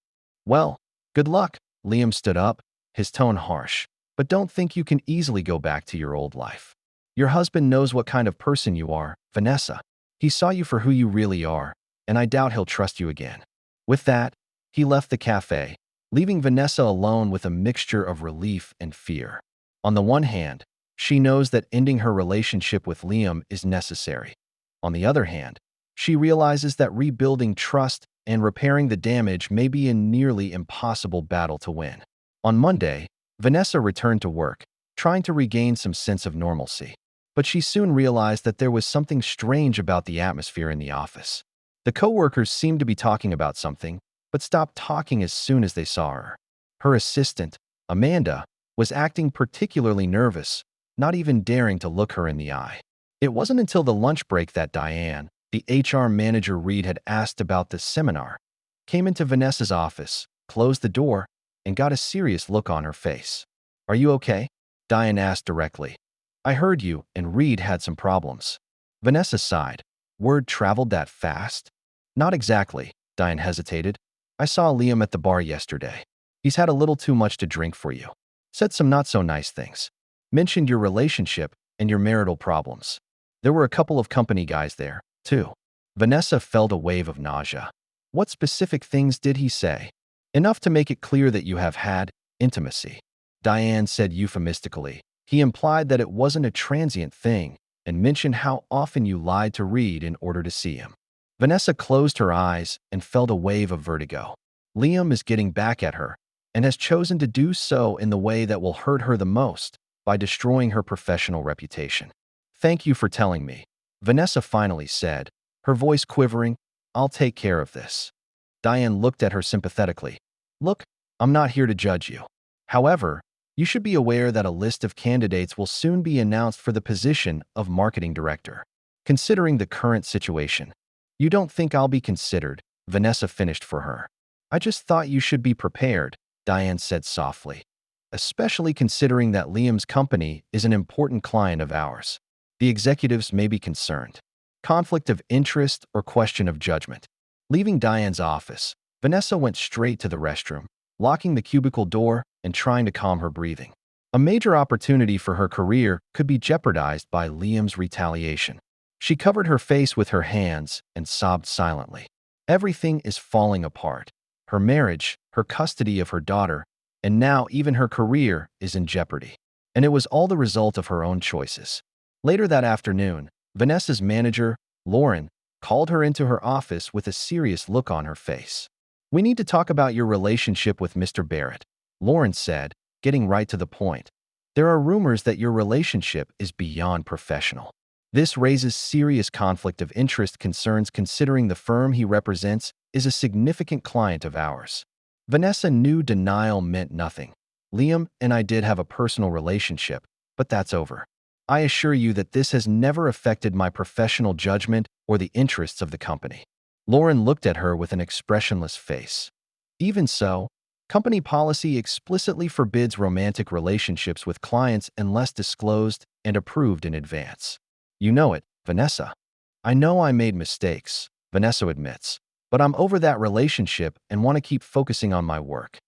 "Well, good luck." Liam stood up, his tone harsh. "But don't think you can easily go back to your old life. Your husband knows what kind of person you are, Vanessa. He saw you for who you really are, and I doubt he'll trust you again." With that, he left the cafe, leaving Vanessa alone with a mixture of relief and fear. On the one hand, she knows that ending her relationship with Liam is necessary. On the other hand, she realizes that rebuilding trust and repairing the damage may be a nearly impossible battle to win. On Monday, Vanessa returned to work, trying to regain some sense of normalcy. But she soon realized that there was something strange about the atmosphere in the office. The coworkers seemed to be talking about something, but stopped talking as soon as they saw her. Her assistant, Amanda, was acting particularly nervous, not even daring to look her in the eye. It wasn't until the lunch break that Diane, the HR manager Reid had asked about this seminar, came into Vanessa's office, closed the door, and got a serious look on her face. "Are you okay?" Diane asked directly. "I heard you and Reid had some problems." Vanessa sighed. "Word traveled that fast?" "Not exactly," Diane hesitated. "I saw Liam at the bar yesterday. He's had a little too much to drink for you. Said some not-so-nice things. Mentioned your relationship and your marital problems. There were a couple of company guys there, too." Vanessa felt a wave of nausea. "What specific things did he say?" "Enough to make it clear that you have had intimacy," Diane said euphemistically. "He implied that it wasn't a transient thing and mentioned how often you lied to Reid in order to see him." Vanessa closed her eyes and felt a wave of vertigo. Liam is getting back at her and has chosen to do so in the way that will hurt her the most, by destroying her professional reputation. "Thank you for telling me," Vanessa finally said, her voice quivering. "I'll take care of this." Diane looked at her sympathetically. "Look, I'm not here to judge you. However, you should be aware that a list of candidates will soon be announced for the position of marketing director. Considering the current situation, you don't think I'll be considered," Vanessa finished for her. "I just thought you should be prepared," Diane said softly. "Especially considering that Liam's company is an important client of ours. The executives may be concerned. Conflict of interest or question of judgment." Leaving Diane's office, Vanessa went straight to the restroom, locking the cubicle door and trying to calm her breathing. A major opportunity for her career could be jeopardized by Liam's retaliation. She covered her face with her hands and sobbed silently. Everything is falling apart. Her marriage, her custody of her daughter, and now even her career is in jeopardy. And it was all the result of her own choices. Later that afternoon, Vanessa's manager, Lauren, called her into her office with a serious look on her face. We need to talk about your relationship with Mr. Barrett, Lauren said, getting right to the point. There are rumors that your relationship is beyond professional. This raises serious conflict of interest concerns considering the firm he represents is a significant client of ours. Vanessa knew denial meant nothing. Liam and I did have a personal relationship, but that's over. I assure you that this has never affected my professional judgment or the interests of the company. Lauren looked at her with an expressionless face. Even so, company policy explicitly forbids romantic relationships with clients unless disclosed and approved in advance. You know it, Vanessa. I know I made mistakes, Vanessa admits, but I'm over that relationship and want to keep focusing on my work.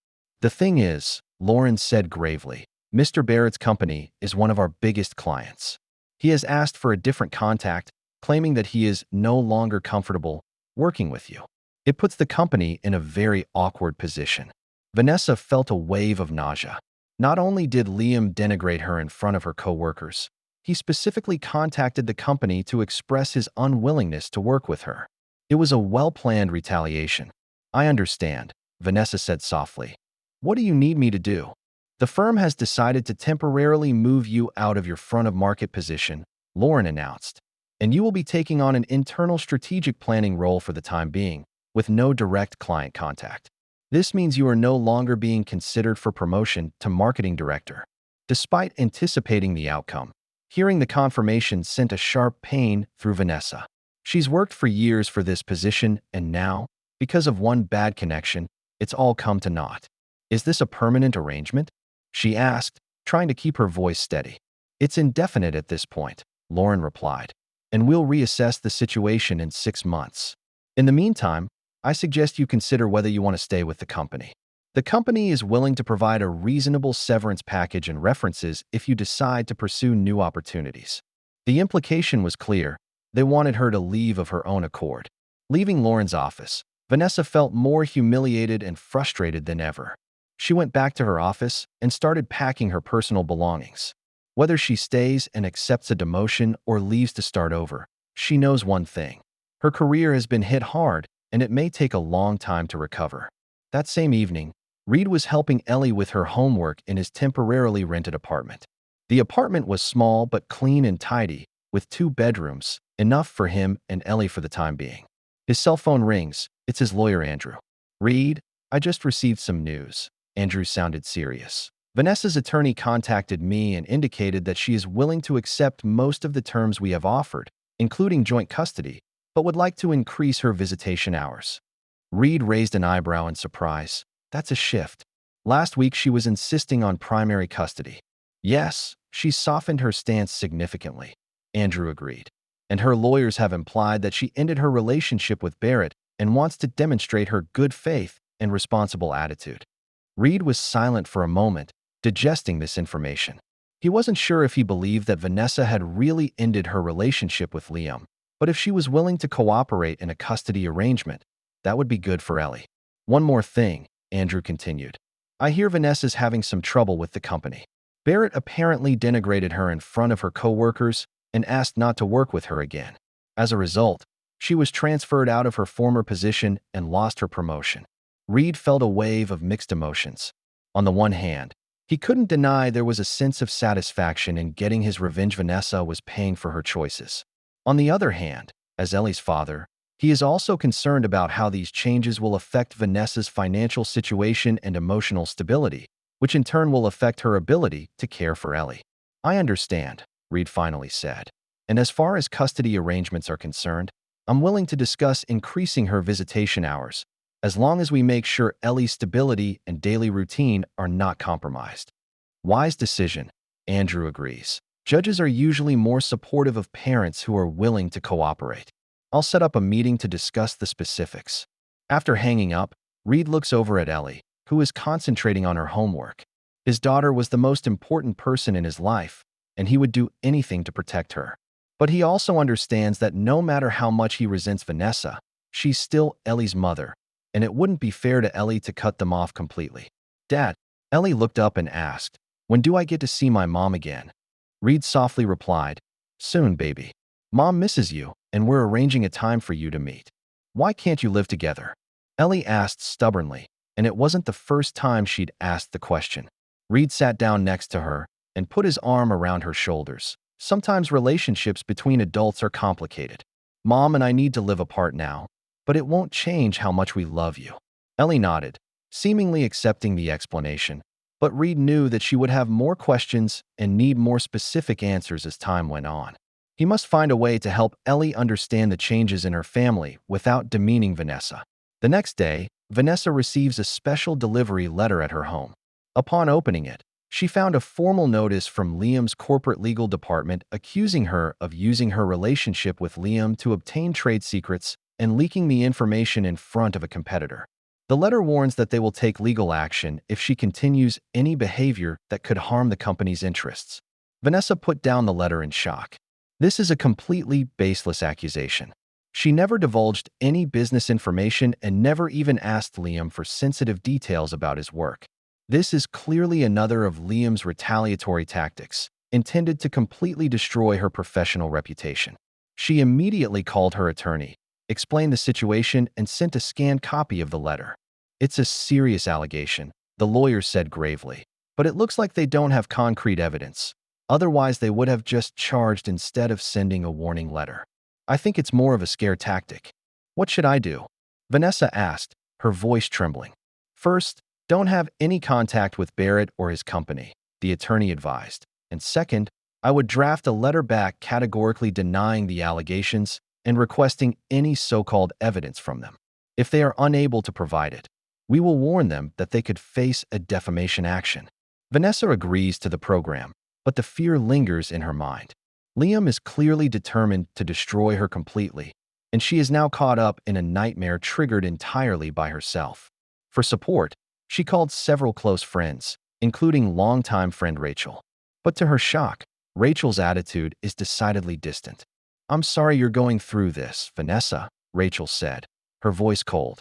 The thing is, Lauren said gravely, Mr. Barrett's company is one of our biggest clients. He has asked for a different contact, claiming that he is no longer comfortable working with you. It puts the company in a very awkward position. Vanessa felt a wave of nausea. Not only did Liam denigrate her in front of her coworkers, he specifically contacted the company to express his unwillingness to work with her. It was a well-planned retaliation. I understand, Vanessa said softly. What do you need me to do? The firm has decided to temporarily move you out of your front-of-market position, Lauren announced, and you will be taking on an internal strategic planning role for the time being, with no direct client contact. This means you are no longer being considered for promotion to marketing director. Despite anticipating the outcome, hearing the confirmation sent a sharp pain through Vanessa. She's worked for years for this position, and now, because of one bad connection, it's all come to naught. Is this a permanent arrangement? She asked, trying to keep her voice steady. It's indefinite at this point, Lauren replied, and we'll reassess the situation in 6 months. In the meantime, I suggest you consider whether you want to stay with the company. The company is willing to provide a reasonable severance package and references if you decide to pursue new opportunities. The implication was clear. They wanted her to leave of her own accord. Leaving Lauren's office, Vanessa felt more humiliated and frustrated than ever. She went back to her office and started packing her personal belongings. Whether she stays and accepts a demotion or leaves to start over, she knows one thing. Her career has been hit hard, and it may take a long time to recover. That same evening, Reid was helping Ellie with her homework in his temporarily rented apartment. The apartment was small but clean and tidy, with 2 bedrooms, enough for him and Ellie for the time being. His cell phone rings. It's his lawyer, Andrew. Reid, I just received some news. Andrew sounded serious. Vanessa's attorney contacted me and indicated that she is willing to accept most of the terms we have offered, including joint custody, but would like to increase her visitation hours. Reid raised an eyebrow in surprise. That's a shift. Last week she was insisting on primary custody. Yes, she softened her stance significantly. Andrew agreed. And her lawyers have implied that she ended her relationship with Barrett and wants to demonstrate her good faith and responsible attitude. Reid was silent for a moment, digesting this information. He wasn't sure if he believed that Vanessa had really ended her relationship with Liam, but if she was willing to cooperate in a custody arrangement, that would be good for Ellie. One more thing, Andrew continued. I hear Vanessa's having some trouble with the company. Barrett apparently denigrated her in front of her coworkers and asked not to work with her again. As a result, she was transferred out of her former position and lost her promotion. Reid felt a wave of mixed emotions. On the one hand, he couldn't deny there was a sense of satisfaction in getting his revenge. Vanessa was paying for her choices. On the other hand, as Ellie's father, he is also concerned about how these changes will affect Vanessa's financial situation and emotional stability, which in turn will affect her ability to care for Ellie. I understand, Reid finally said. And as far as custody arrangements are concerned, I'm willing to discuss increasing her visitation hours, as long as we make sure Ellie's stability and daily routine are not compromised. Wise decision, Andrew agrees. Judges are usually more supportive of parents who are willing to cooperate. I'll set up a meeting to discuss the specifics. After hanging up, Reid looks over at Ellie, who is concentrating on her homework. His daughter was the most important person in his life, and he would do anything to protect her. But he also understands that no matter how much he resents Vanessa, she's still Ellie's mother, and it wouldn't be fair to Ellie to cut them off completely. Dad, Ellie looked up and asked, when do I get to see my mom again? Reid softly replied, soon, baby. Mom misses you, and we're arranging a time for you to meet. Why can't you live together? Ellie asked stubbornly, and it wasn't the first time she'd asked the question. Reid sat down next to her and put his arm around her shoulders. Sometimes relationships between adults are complicated. Mom and I need to live apart now, but it won't change how much we love you. Ellie nodded, seemingly accepting the explanation, but Reid knew that she would have more questions and need more specific answers as time went on. He must find a way to help Ellie understand the changes in her family without demeaning Vanessa. The next day, Vanessa receives a special delivery letter at her home. Upon opening it, she found a formal notice from Liam's corporate legal department accusing her of using her relationship with Liam to obtain trade secrets and leaking the information in front of a competitor. The letter warns that they will take legal action if she continues any behavior that could harm the company's interests. Vanessa put down the letter in shock. This is a completely baseless accusation. She never divulged any business information and never even asked Liam for sensitive details about his work. This is clearly another of Liam's retaliatory tactics, intended to completely destroy her professional reputation. She immediately called her attorney, explained the situation, and sent a scanned copy of the letter. It's a serious allegation, the lawyer said gravely, but it looks like they don't have concrete evidence. Otherwise, they would have just charged instead of sending a warning letter. I think it's more of a scare tactic. What should I do? Vanessa asked, her voice trembling. First, don't have any contact with Barrett or his company, the attorney advised. And second, I would draft a letter back categorically denying the allegations and requesting any so-called evidence from them. If they are unable to provide it, we will warn them that they could face a defamation action. Vanessa agrees to the program, but the fear lingers in her mind. Liam is clearly determined to destroy her completely, and she is now caught up in a nightmare triggered entirely by herself. For support, she called several close friends, including longtime friend Rachel. But to her shock, Rachel's attitude is decidedly distant. "I'm sorry you're going through this, Vanessa," Rachel said, her voice cold.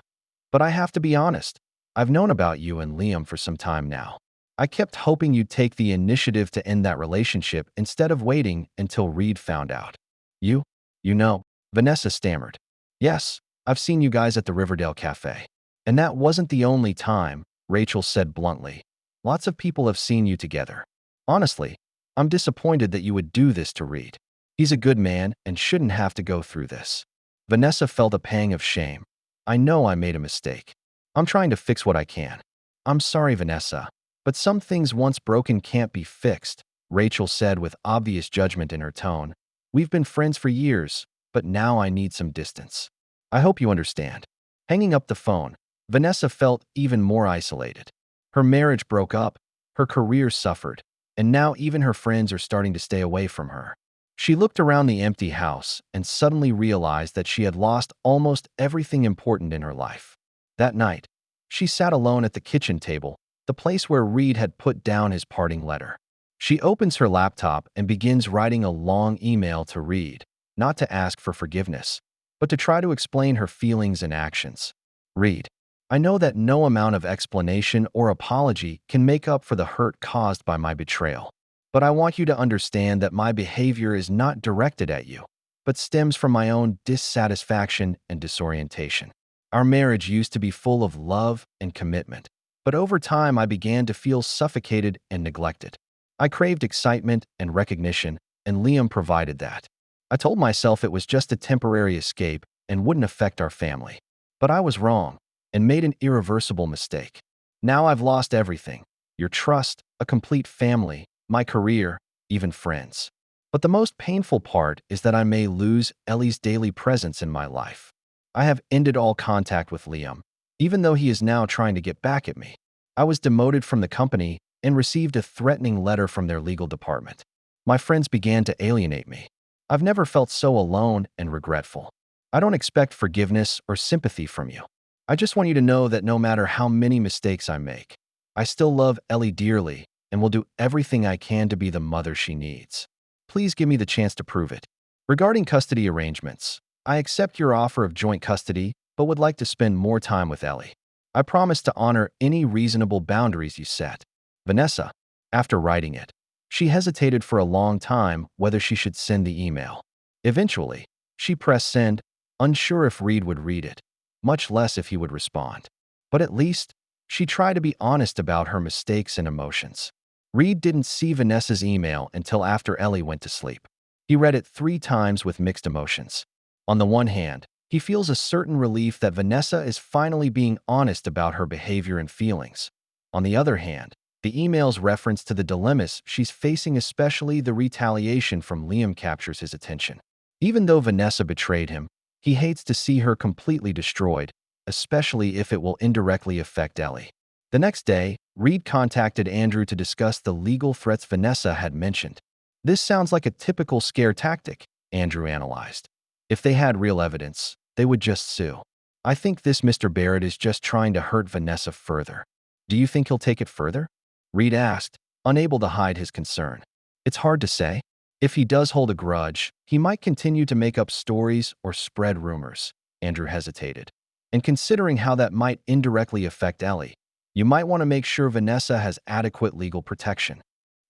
"But I have to be honest. I've known about you and Liam for some time now. I kept hoping you'd take the initiative to end that relationship instead of waiting until Reid found out." You know, Vanessa stammered. "Yes, I've seen you guys at the Riverdale Cafe. And that wasn't the only time," Rachel said bluntly. "Lots of people have seen you together. Honestly, I'm disappointed that you would do this to Reid. He's a good man and shouldn't have to go through this." Vanessa felt a pang of shame. "I know I made a mistake. I'm trying to fix what I can." "I'm sorry, Vanessa, but some things once broken can't be fixed," Rachel said with obvious judgment in her tone. "We've been friends for years, but now I need some distance. I hope you understand." Hanging up the phone, Vanessa felt even more isolated. Her marriage broke up, her career suffered, and now even her friends are starting to stay away from her. She looked around the empty house and suddenly realized that she had lost almost everything important in her life. That night, she sat alone at the kitchen table, the place where Reid had put down his parting letter. She opens her laptop and begins writing a long email to Reid, not to ask for forgiveness, but to try to explain her feelings and actions. "Reid, I know that no amount of explanation or apology can make up for the hurt caused by my betrayal. But I want you to understand that my behavior is not directed at you, but stems from my own dissatisfaction and disorientation. Our marriage used to be full of love and commitment, but over time I began to feel suffocated and neglected. I craved excitement and recognition, and Liam provided that. I told myself it was just a temporary escape and wouldn't affect our family. But I was wrong and made an irreversible mistake. Now I've lost everything: your trust, a complete family, my career, even friends. But the most painful part is that I may lose Ellie's daily presence in my life. I have ended all contact with Liam, even though he is now trying to get back at me. I was demoted from the company and received a threatening letter from their legal department. My friends began to alienate me. I've never felt so alone and regretful. I don't expect forgiveness or sympathy from you. I just want you to know that no matter how many mistakes I make, I still love Ellie dearly and will do everything I can to be the mother she needs. Please give me the chance to prove it. Regarding custody arrangements, I accept your offer of joint custody, but would like to spend more time with Ellie. I promise to honor any reasonable boundaries you set." Vanessa, after writing it, she hesitated for a long time whether she should send the email. Eventually, she pressed send, unsure if Reid would read it. much less if he would respond. But at least, she tried to be honest about her mistakes and emotions. Reid didn't see Vanessa's email until after Ellie went to sleep. He read it 3 times with mixed emotions. On the one hand, he feels a certain relief that Vanessa is finally being honest about her behavior and feelings. On the other hand, the email's reference to the dilemmas she's facing, especially the retaliation from Liam, captures his attention. Even though Vanessa betrayed him, he hates to see her completely destroyed, especially if it will indirectly affect Ellie. The next day, Reid contacted Andrew to discuss the legal threats Vanessa had mentioned. This sounds like a typical scare tactic, Andrew analyzed. If they had real evidence, they would just sue. I think this Mr. Barrett is just trying to hurt Vanessa further. Do you think he'll take it further? Reid asked, unable to hide his concern. It's hard to say. If he does hold a grudge, he might continue to make up stories or spread rumors. Andrew hesitated. And considering how that might indirectly affect Ellie, you might want to make sure Vanessa has adequate legal protection.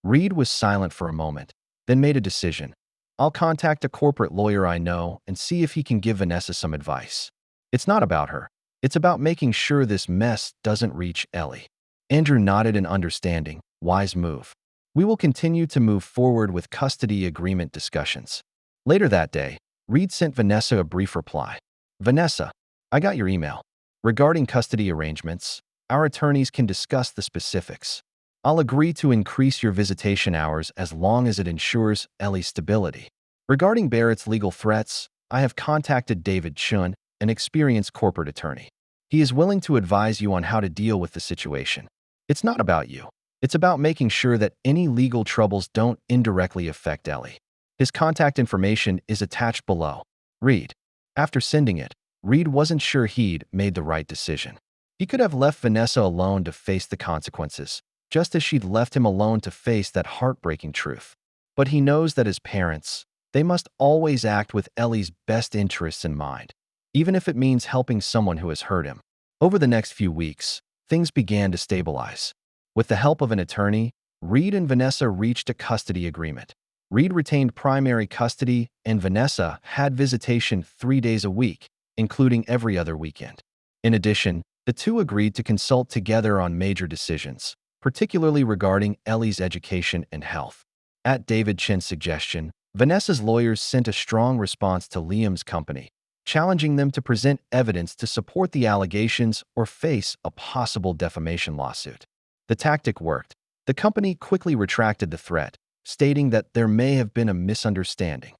Reid was silent for a moment, then made a decision. I'll contact a corporate lawyer I know and see if he can give Vanessa some advice. It's not about her. It's about making sure this mess doesn't reach Ellie. Andrew nodded in understanding. Wise move. We will continue to move forward with custody agreement discussions. Later that day, Reid sent Vanessa a brief reply. Vanessa, I got your email. Regarding custody arrangements, our attorneys can discuss the specifics. I'll agree to increase your visitation hours as long as it ensures Ellie's stability. Regarding Barrett's legal threats, I have contacted David Chun, an experienced corporate attorney. He is willing to advise you on how to deal with the situation. It's not about you. It's about making sure that any legal troubles don't indirectly affect Ellie. His contact information is attached below. Reid. After sending it, Reid wasn't sure he'd made the right decision. He could have left Vanessa alone to face the consequences, just as she'd left him alone to face that heartbreaking truth. But he knows that as parents, they must always act with Ellie's best interests in mind, even if it means helping someone who has hurt him. Over the next few weeks, things began to stabilize. With the help of an attorney, Reid and Vanessa reached a custody agreement. Reid retained primary custody, and Vanessa had visitation 3 days a week, including every other weekend. In addition, the two agreed to consult together on major decisions, particularly regarding Ellie's education and health. At David Chin's suggestion, Vanessa's lawyers sent a strong response to Liam's company, challenging them to present evidence to support the allegations or face a possible defamation lawsuit. The tactic worked. The company quickly retracted the threat, stating that there may have been a misunderstanding.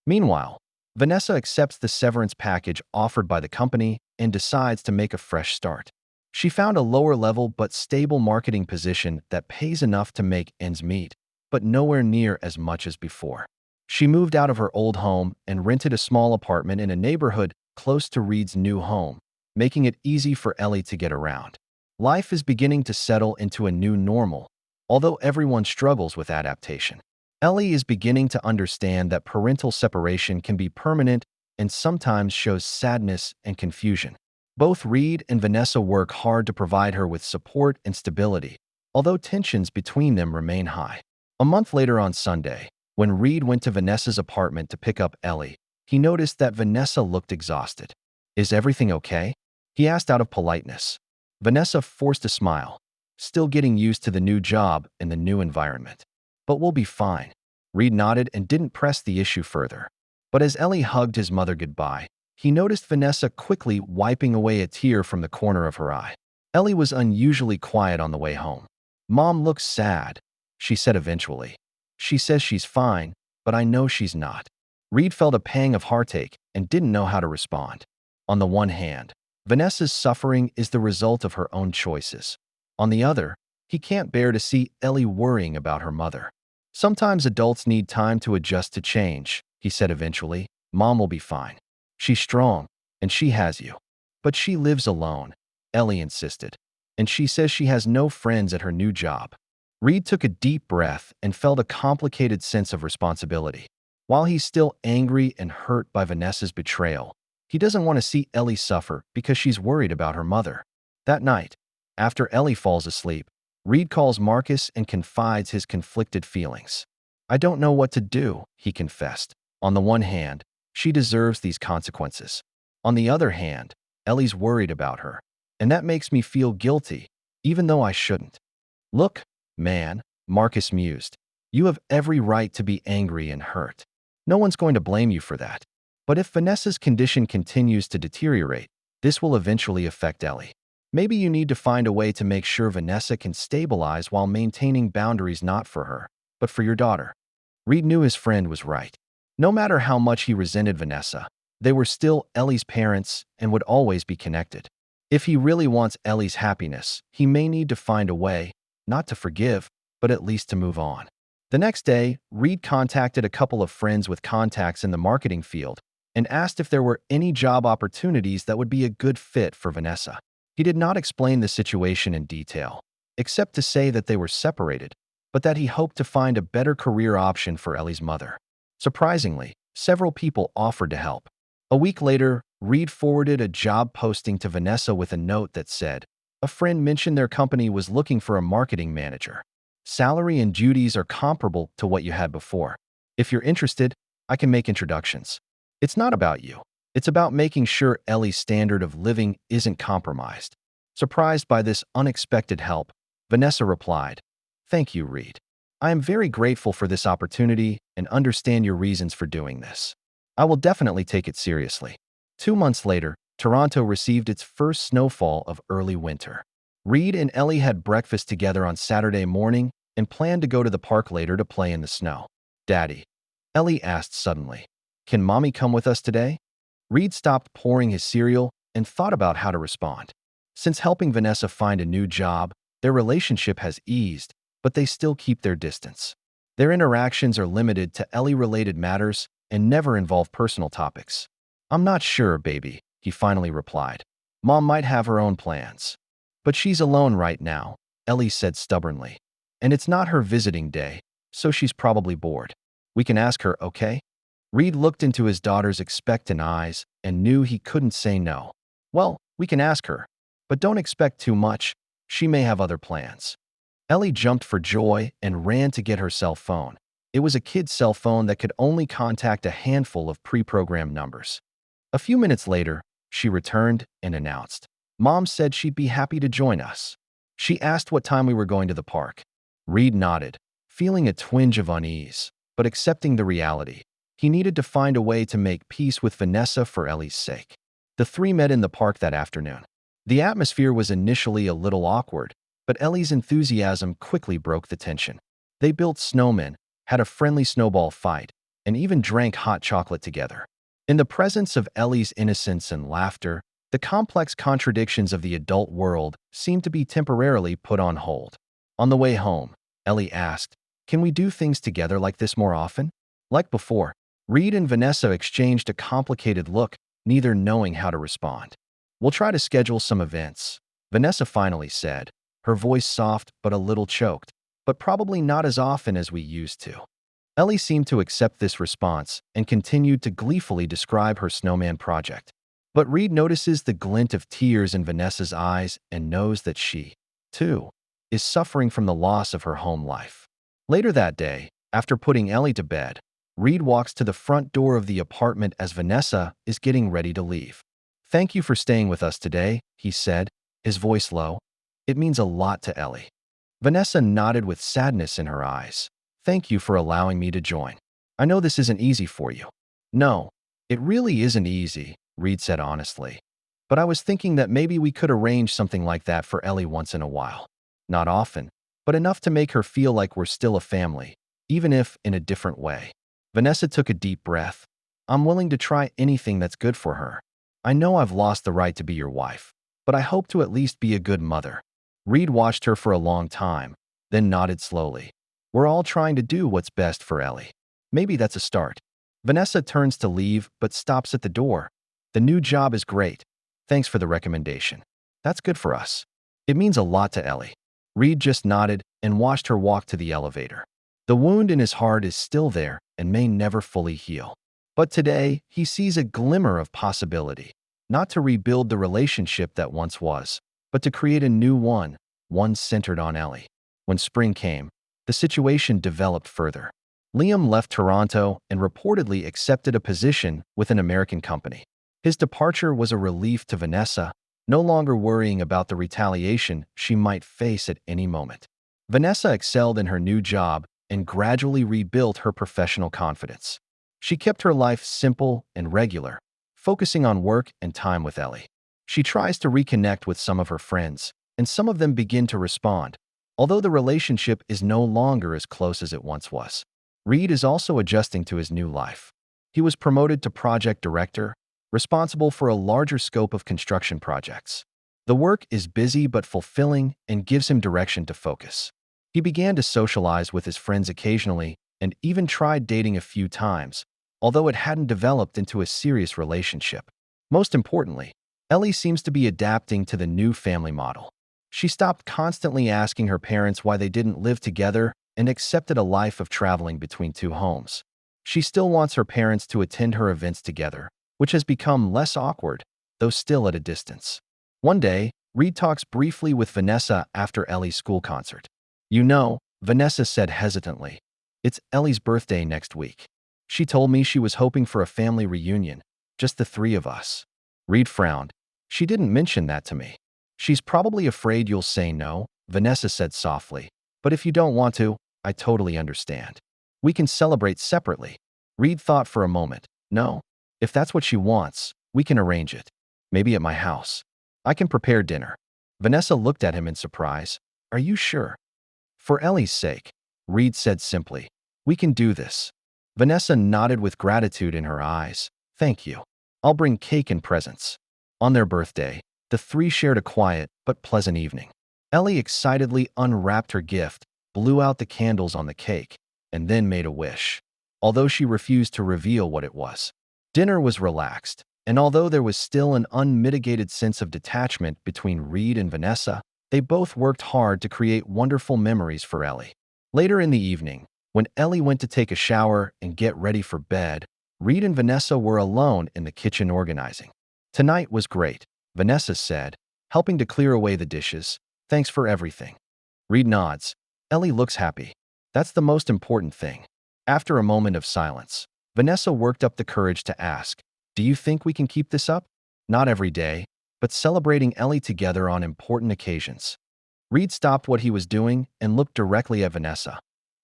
Meanwhile, Vanessa accepts the severance package offered by the company and decides to make a fresh start. She found a lower-level but stable marketing position that pays enough to make ends meet, but nowhere near as much as before. She moved out of her old home and rented a small apartment in a neighborhood close to Reid's new home, making it easy for Ellie to get around. Life is beginning to settle into a new normal, although everyone struggles with adaptation. Ellie is beginning to understand that parental separation can be permanent and sometimes shows sadness and confusion. Both Reid and Vanessa work hard to provide her with support and stability, although tensions between them remain high. A month later on Sunday, when Reid went to Vanessa's apartment to pick up Ellie, he noticed that Vanessa looked exhausted. Is everything okay? He asked out of politeness. Vanessa forced a smile, still getting used to the new job and the new environment. But we'll be fine. Reid nodded and didn't press the issue further. But as Ellie hugged his mother goodbye, he noticed Vanessa quickly wiping away a tear from the corner of her eye. Ellie was unusually quiet on the way home. Mom looks sad, she said eventually. She says she's fine, but I know she's not. Reid felt a pang of heartache and didn't know how to respond. On the one hand, Vanessa's suffering is the result of her own choices. On the other, he can't bear to see Ellie worrying about her mother. Sometimes adults need time to adjust to change, he said eventually. Mom will be fine. She's strong, and she has you. But she lives alone, Ellie insisted. And she says she has no friends at her new job. Reid took a deep breath and felt a complicated sense of responsibility. While he's still angry and hurt by Vanessa's betrayal, he doesn't want to see Ellie suffer because she's worried about her mother. That night, after Ellie falls asleep, Reid calls Marcus and confides his conflicted feelings. I don't know what to do, he confessed. On the one hand, she deserves these consequences. On the other hand, Ellie's worried about her, and that makes me feel guilty, even though I shouldn't. Look, man, Marcus mused. You have every right to be angry and hurt. No one's going to blame you for that. But if Vanessa's condition continues to deteriorate, this will eventually affect Ellie. Maybe you need to find a way to make sure Vanessa can stabilize while maintaining boundaries not for her, but for your daughter. Reid knew his friend was right. No matter how much he resented Vanessa, they were still Ellie's parents and would always be connected. If he really wants Ellie's happiness, he may need to find a way, not to forgive, but at least to move on. The next day, Reid contacted a couple of friends with contacts in the marketing field and asked if there were any job opportunities that would be a good fit for Vanessa. He did not explain the situation in detail, except to say that they were separated, but that he hoped to find a better career option for Ellie's mother. Surprisingly, several people offered to help. A week later, Reid forwarded a job posting to Vanessa with a note that said, "A friend mentioned their company was looking for a marketing manager. Salary and duties are comparable to what you had before. If you're interested, I can make introductions." It's not about you. It's about making sure Ellie's standard of living isn't compromised. Surprised by this unexpected help, Vanessa replied, "Thank you, Reid. I am very grateful for this opportunity and understand your reasons for doing this. I will definitely take it seriously." 2 months later, Toronto received its first snowfall of early winter. Reid and Ellie had breakfast together on Saturday morning and planned to go to the park later to play in the snow. "Daddy," Ellie asked suddenly, "can Mommy come with us today?" Reid stopped pouring his cereal and thought about how to respond. Since helping Vanessa find a new job, their relationship has eased, but they still keep their distance. Their interactions are limited to Ellie-related matters and never involve personal topics. "I'm not sure, baby," he finally replied. "Mom might have her own plans." "But she's alone right now," Ellie said stubbornly. "And it's not her visiting day, so she's probably bored. We can ask her, okay?" Reid looked into his daughter's expectant eyes and knew he couldn't say no. "Well, we can ask her, but don't expect too much. She may have other plans." Ellie jumped for joy and ran to get her cell phone. It was a kid's cell phone that could only contact a handful of pre-programmed numbers. A few minutes later, she returned and announced, "Mom said she'd be happy to join us. She asked what time we were going to the park." Reid nodded, feeling a twinge of unease, but accepting the reality. He needed to find a way to make peace with Vanessa for Ellie's sake. The three met in the park that afternoon. The atmosphere was initially a little awkward, but Ellie's enthusiasm quickly broke the tension. They built snowmen, had a friendly snowball fight, and even drank hot chocolate together. In the presence of Ellie's innocence and laughter, the complex contradictions of the adult world seemed to be temporarily put on hold. On the way home, Ellie asked, "Can we do things together like this more often?" Like before, Reid and Vanessa exchanged a complicated look, neither knowing how to respond. "We'll try to schedule some events," Vanessa finally said, her voice soft but a little choked, "but probably not as often as we used to." Ellie seemed to accept this response and continued to gleefully describe her snowman project. But Reid notices the glint of tears in Vanessa's eyes and knows that she, too, is suffering from the loss of her home life. Later that day, after putting Ellie to bed, Reid walks to the front door of the apartment as Vanessa is getting ready to leave. "Thank you for staying with us today," he said, his voice low. "It means a lot to Ellie." Vanessa nodded with sadness in her eyes. "Thank you for allowing me to join. I know this isn't easy for you." "No, it really isn't easy," Reid said honestly. "But I was thinking that maybe we could arrange something like that for Ellie once in a while. Not often, but enough to make her feel like we're still a family, even if in a different way." Vanessa took a deep breath. "I'm willing to try anything that's good for her. I know I've lost the right to be your wife, but I hope to at least be a good mother." Reid watched her for a long time, then nodded slowly. "We're all trying to do what's best for Ellie. Maybe that's a start." Vanessa turns to leave but stops at the door. "The new job is great. Thanks for the recommendation. That's good for us. It means a lot to Ellie." Reid just nodded and watched her walk to the elevator. The wound in his heart is still there and may never fully heal. But today, he sees a glimmer of possibility, not to rebuild the relationship that once was, but to create a new one centered on Ellie. When spring came, the situation developed further. Liam left Toronto and reportedly accepted a position with an American company. His departure was a relief to Vanessa, no longer worrying about the retaliation she might face at any moment. Vanessa excelled in her new job and gradually rebuilt her professional confidence. She kept her life simple and regular, focusing on work and time with Ellie. She tries to reconnect with some of her friends, and some of them begin to respond, although the relationship is no longer as close as it once was. Reid is also adjusting to his new life. He was promoted to project director, responsible for a larger scope of construction projects. The work is busy but fulfilling and gives him direction to focus. He began to socialize with his friends occasionally and even tried dating a few times, although it hadn't developed into a serious relationship. Most importantly, Ellie seems to be adapting to the new family model. She stopped constantly asking her parents why they didn't live together and accepted a life of traveling between two homes. She still wants her parents to attend her events together, which has become less awkward, though still at a distance. One day, Reid talks briefly with Vanessa after Ellie's school concert. "You know," Vanessa said hesitantly, "it's Ellie's birthday next week. She told me she was hoping for a family reunion, just the three of us." Reid frowned. "She didn't mention that to me." "She's probably afraid you'll say no," Vanessa said softly. "But if you don't want to, I totally understand. We can celebrate separately." Reid thought for a moment. "No, if that's what she wants, we can arrange it. Maybe at my house. I can prepare dinner." Vanessa looked at him in surprise. "Are you sure?" "For Ellie's sake," Reid said simply. "We can do this." Vanessa nodded with gratitude in her eyes. "Thank you. I'll bring cake and presents." On their birthday, the three shared a quiet but pleasant evening. Ellie excitedly unwrapped her gift, blew out the candles on the cake, and then made a wish, although she refused to reveal what it was. Dinner was relaxed, and although there was still an unmitigated sense of detachment between Reid and Vanessa, they both worked hard to create wonderful memories for Ellie. Later in the evening, when Ellie went to take a shower and get ready for bed, Reid and Vanessa were alone in the kitchen organizing. "Tonight was great," Vanessa said, helping to clear away the dishes. "Thanks for everything." Reid nods. Ellie looks happy. "That's the most important thing." After a moment of silence, Vanessa worked up the courage to ask, "Do you think we can keep this up? Not every day, but celebrating Ellie together on important occasions." Reid stopped what he was doing and looked directly at Vanessa.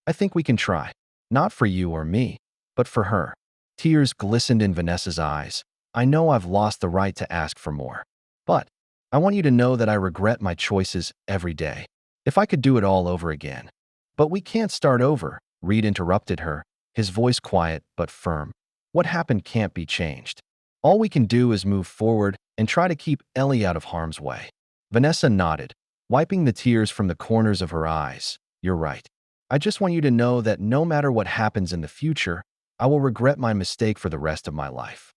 "I think we can try. Not for you or me, but for her." Tears glistened in Vanessa's eyes. "I know I've lost the right to ask for more. But I want you to know that I regret my choices every day. If I could do it all over again." "But we can't start over," Reid interrupted her, his voice quiet but firm. "What happened can't be changed. All we can do is move forward and try to keep Ellie out of harm's way." Vanessa nodded, wiping the tears from the corners of her eyes. "You're right. I just want you to know that no matter what happens in the future, I will regret my mistake for the rest of my life."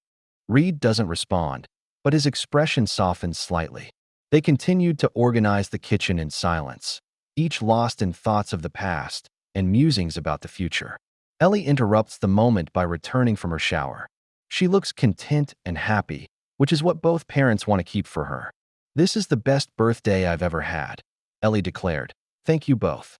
Reid doesn't respond, but his expression softened slightly. They continued to organize the kitchen in silence, each lost in thoughts of the past and musings about the future. Ellie interrupts the moment by returning from her shower. She looks content and happy, which is what both parents want to keep for her. "This is the best birthday I've ever had," Ellie declared. "Thank you both."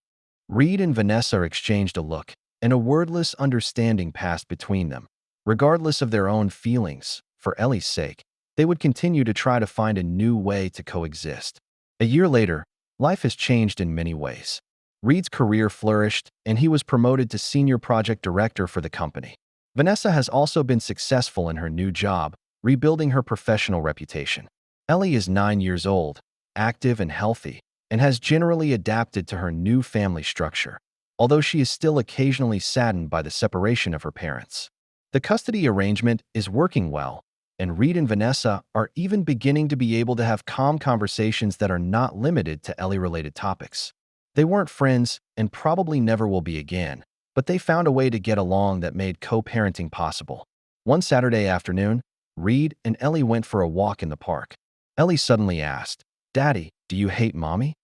Reid and Vanessa exchanged a look, and a wordless understanding passed between them. Regardless of their own feelings, for Ellie's sake, they would continue to try to find a new way to coexist. A year later, life has changed in many ways. Reid's career flourished, and he was promoted to senior project director for the company. Vanessa has also been successful in her new job, rebuilding her professional reputation. Ellie is 9 years old, active and healthy, and has generally adapted to her new family structure, although she is still occasionally saddened by the separation of her parents. The custody arrangement is working well, and Reid and Vanessa are even beginning to be able to have calm conversations that are not limited to Ellie-related topics. They weren't friends and probably never will be again, but they found a way to get along that made co-parenting possible. One Saturday afternoon, Reid and Ellie went for a walk in the park. Ellie suddenly asked, "Daddy, do you hate Mommy?"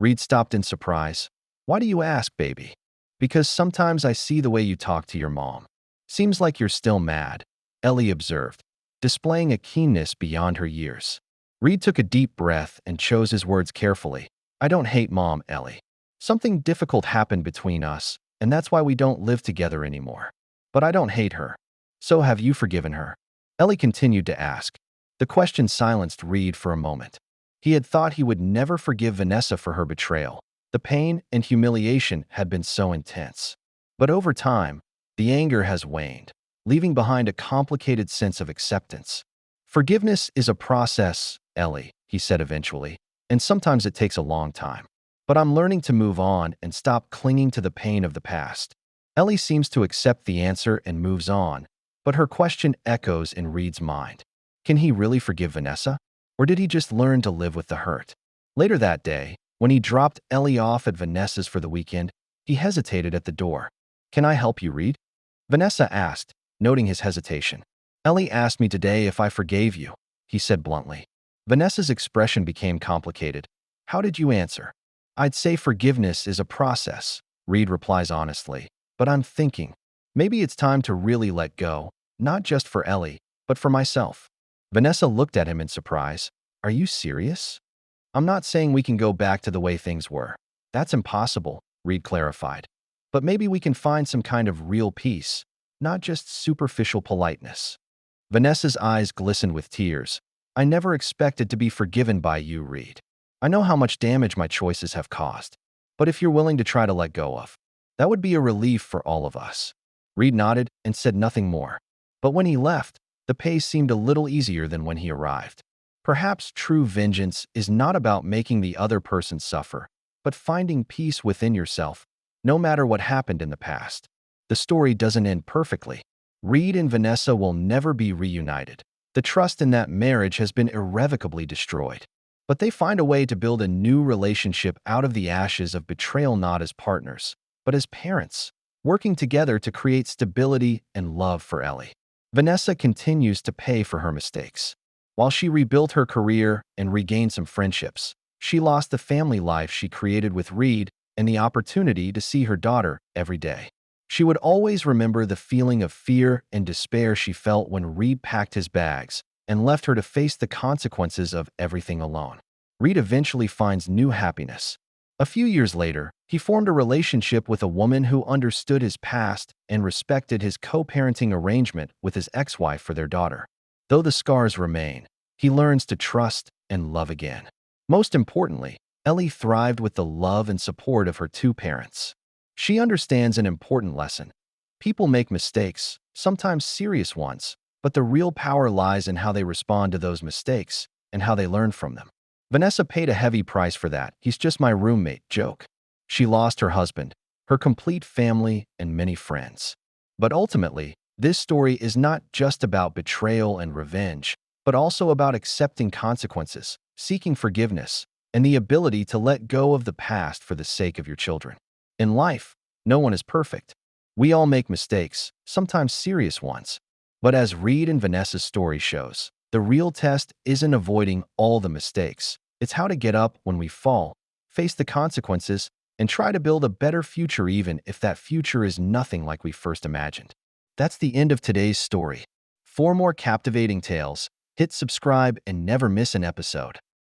Reid stopped in surprise. "Why do you ask, baby?" "Because sometimes I see the way you talk to your mom. Seems like you're still mad," Ellie observed, displaying a keenness beyond her years. Reid took a deep breath and chose his words carefully. "I don't hate Mom, Ellie. Something difficult happened between us, and that's why we don't live together anymore. But I don't hate her. So have you forgiven her?" Ellie continued to ask, The question silenced Reid for a moment. He had thought he would never forgive Vanessa for her betrayal. The pain and humiliation had been so intense. But over time, the anger has waned, leaving behind a complicated sense of acceptance. Forgiveness is a process, Ellie, he said eventually, and sometimes it takes a long time. But I'm learning to move on and stop clinging to the pain of the past. Ellie seems to accept the answer and moves on, but her question echoes in Reid's mind. Can he really forgive Vanessa? Or did he just learn to live with the hurt? Later that day, when he dropped Ellie off at Vanessa's for the weekend, he hesitated at the door. Can I help you, Reid? Vanessa asked, noting his hesitation. Ellie asked me today if I forgave you, he said bluntly. Vanessa's expression became complicated. How did you answer? I'd say forgiveness is a process, Reid replies honestly. But I'm thinking, maybe it's time to really let go, not just for Ellie, but for myself. Vanessa looked at him in surprise. Are you serious? I'm not saying we can go back to the way things were. That's impossible, Reid clarified. But maybe we can find some kind of real peace, not just superficial politeness. Vanessa's eyes glistened with tears. I never expected to be forgiven by you, Reid. I know how much damage my choices have caused. But if you're willing to try to let go of, that would be a relief for all of us. Reid nodded and said nothing more. But when he left, the pace seemed a little easier than when he arrived. Perhaps true vengeance is not about making the other person suffer, but finding peace within yourself, no matter what happened in the past. The story doesn't end perfectly. Reid and Vanessa will never be reunited. The trust in that marriage has been irrevocably destroyed. But they find a way to build a new relationship out of the ashes of betrayal, not as partners, but as parents, working together to create stability and love for Ellie. Vanessa continues to pay for her mistakes. While she rebuilt her career and regained some friendships, she lost the family life she created with Reid and the opportunity to see her daughter every day. She would always remember the feeling of fear and despair she felt when Reid packed his bags and left her to face the consequences of everything alone. Reid eventually finds new happiness. A few years later, he formed a relationship with a woman who understood his past and respected his co-parenting arrangement with his ex-wife for their daughter. Though the scars remain, he learns to trust and love again. Most importantly, Ellie thrived with the love and support of her two parents. She understands an important lesson. People make mistakes, sometimes serious ones, but the real power lies in how they respond to those mistakes and how they learn from them. Vanessa paid a heavy price for that "he's just my roommate" joke. She lost her husband, her complete family, and many friends. But ultimately, this story is not just about betrayal and revenge, but also about accepting consequences, seeking forgiveness, and the ability to let go of the past for the sake of your children. In life, no one is perfect. We all make mistakes, sometimes serious ones. But as Reid and Vanessa's story shows, the real test isn't avoiding all the mistakes. It's how to get up when we fall, face the consequences, and try to build a better future even if that future is nothing like we first imagined. That's the end of today's story. For more captivating tales, hit subscribe and never miss an episode.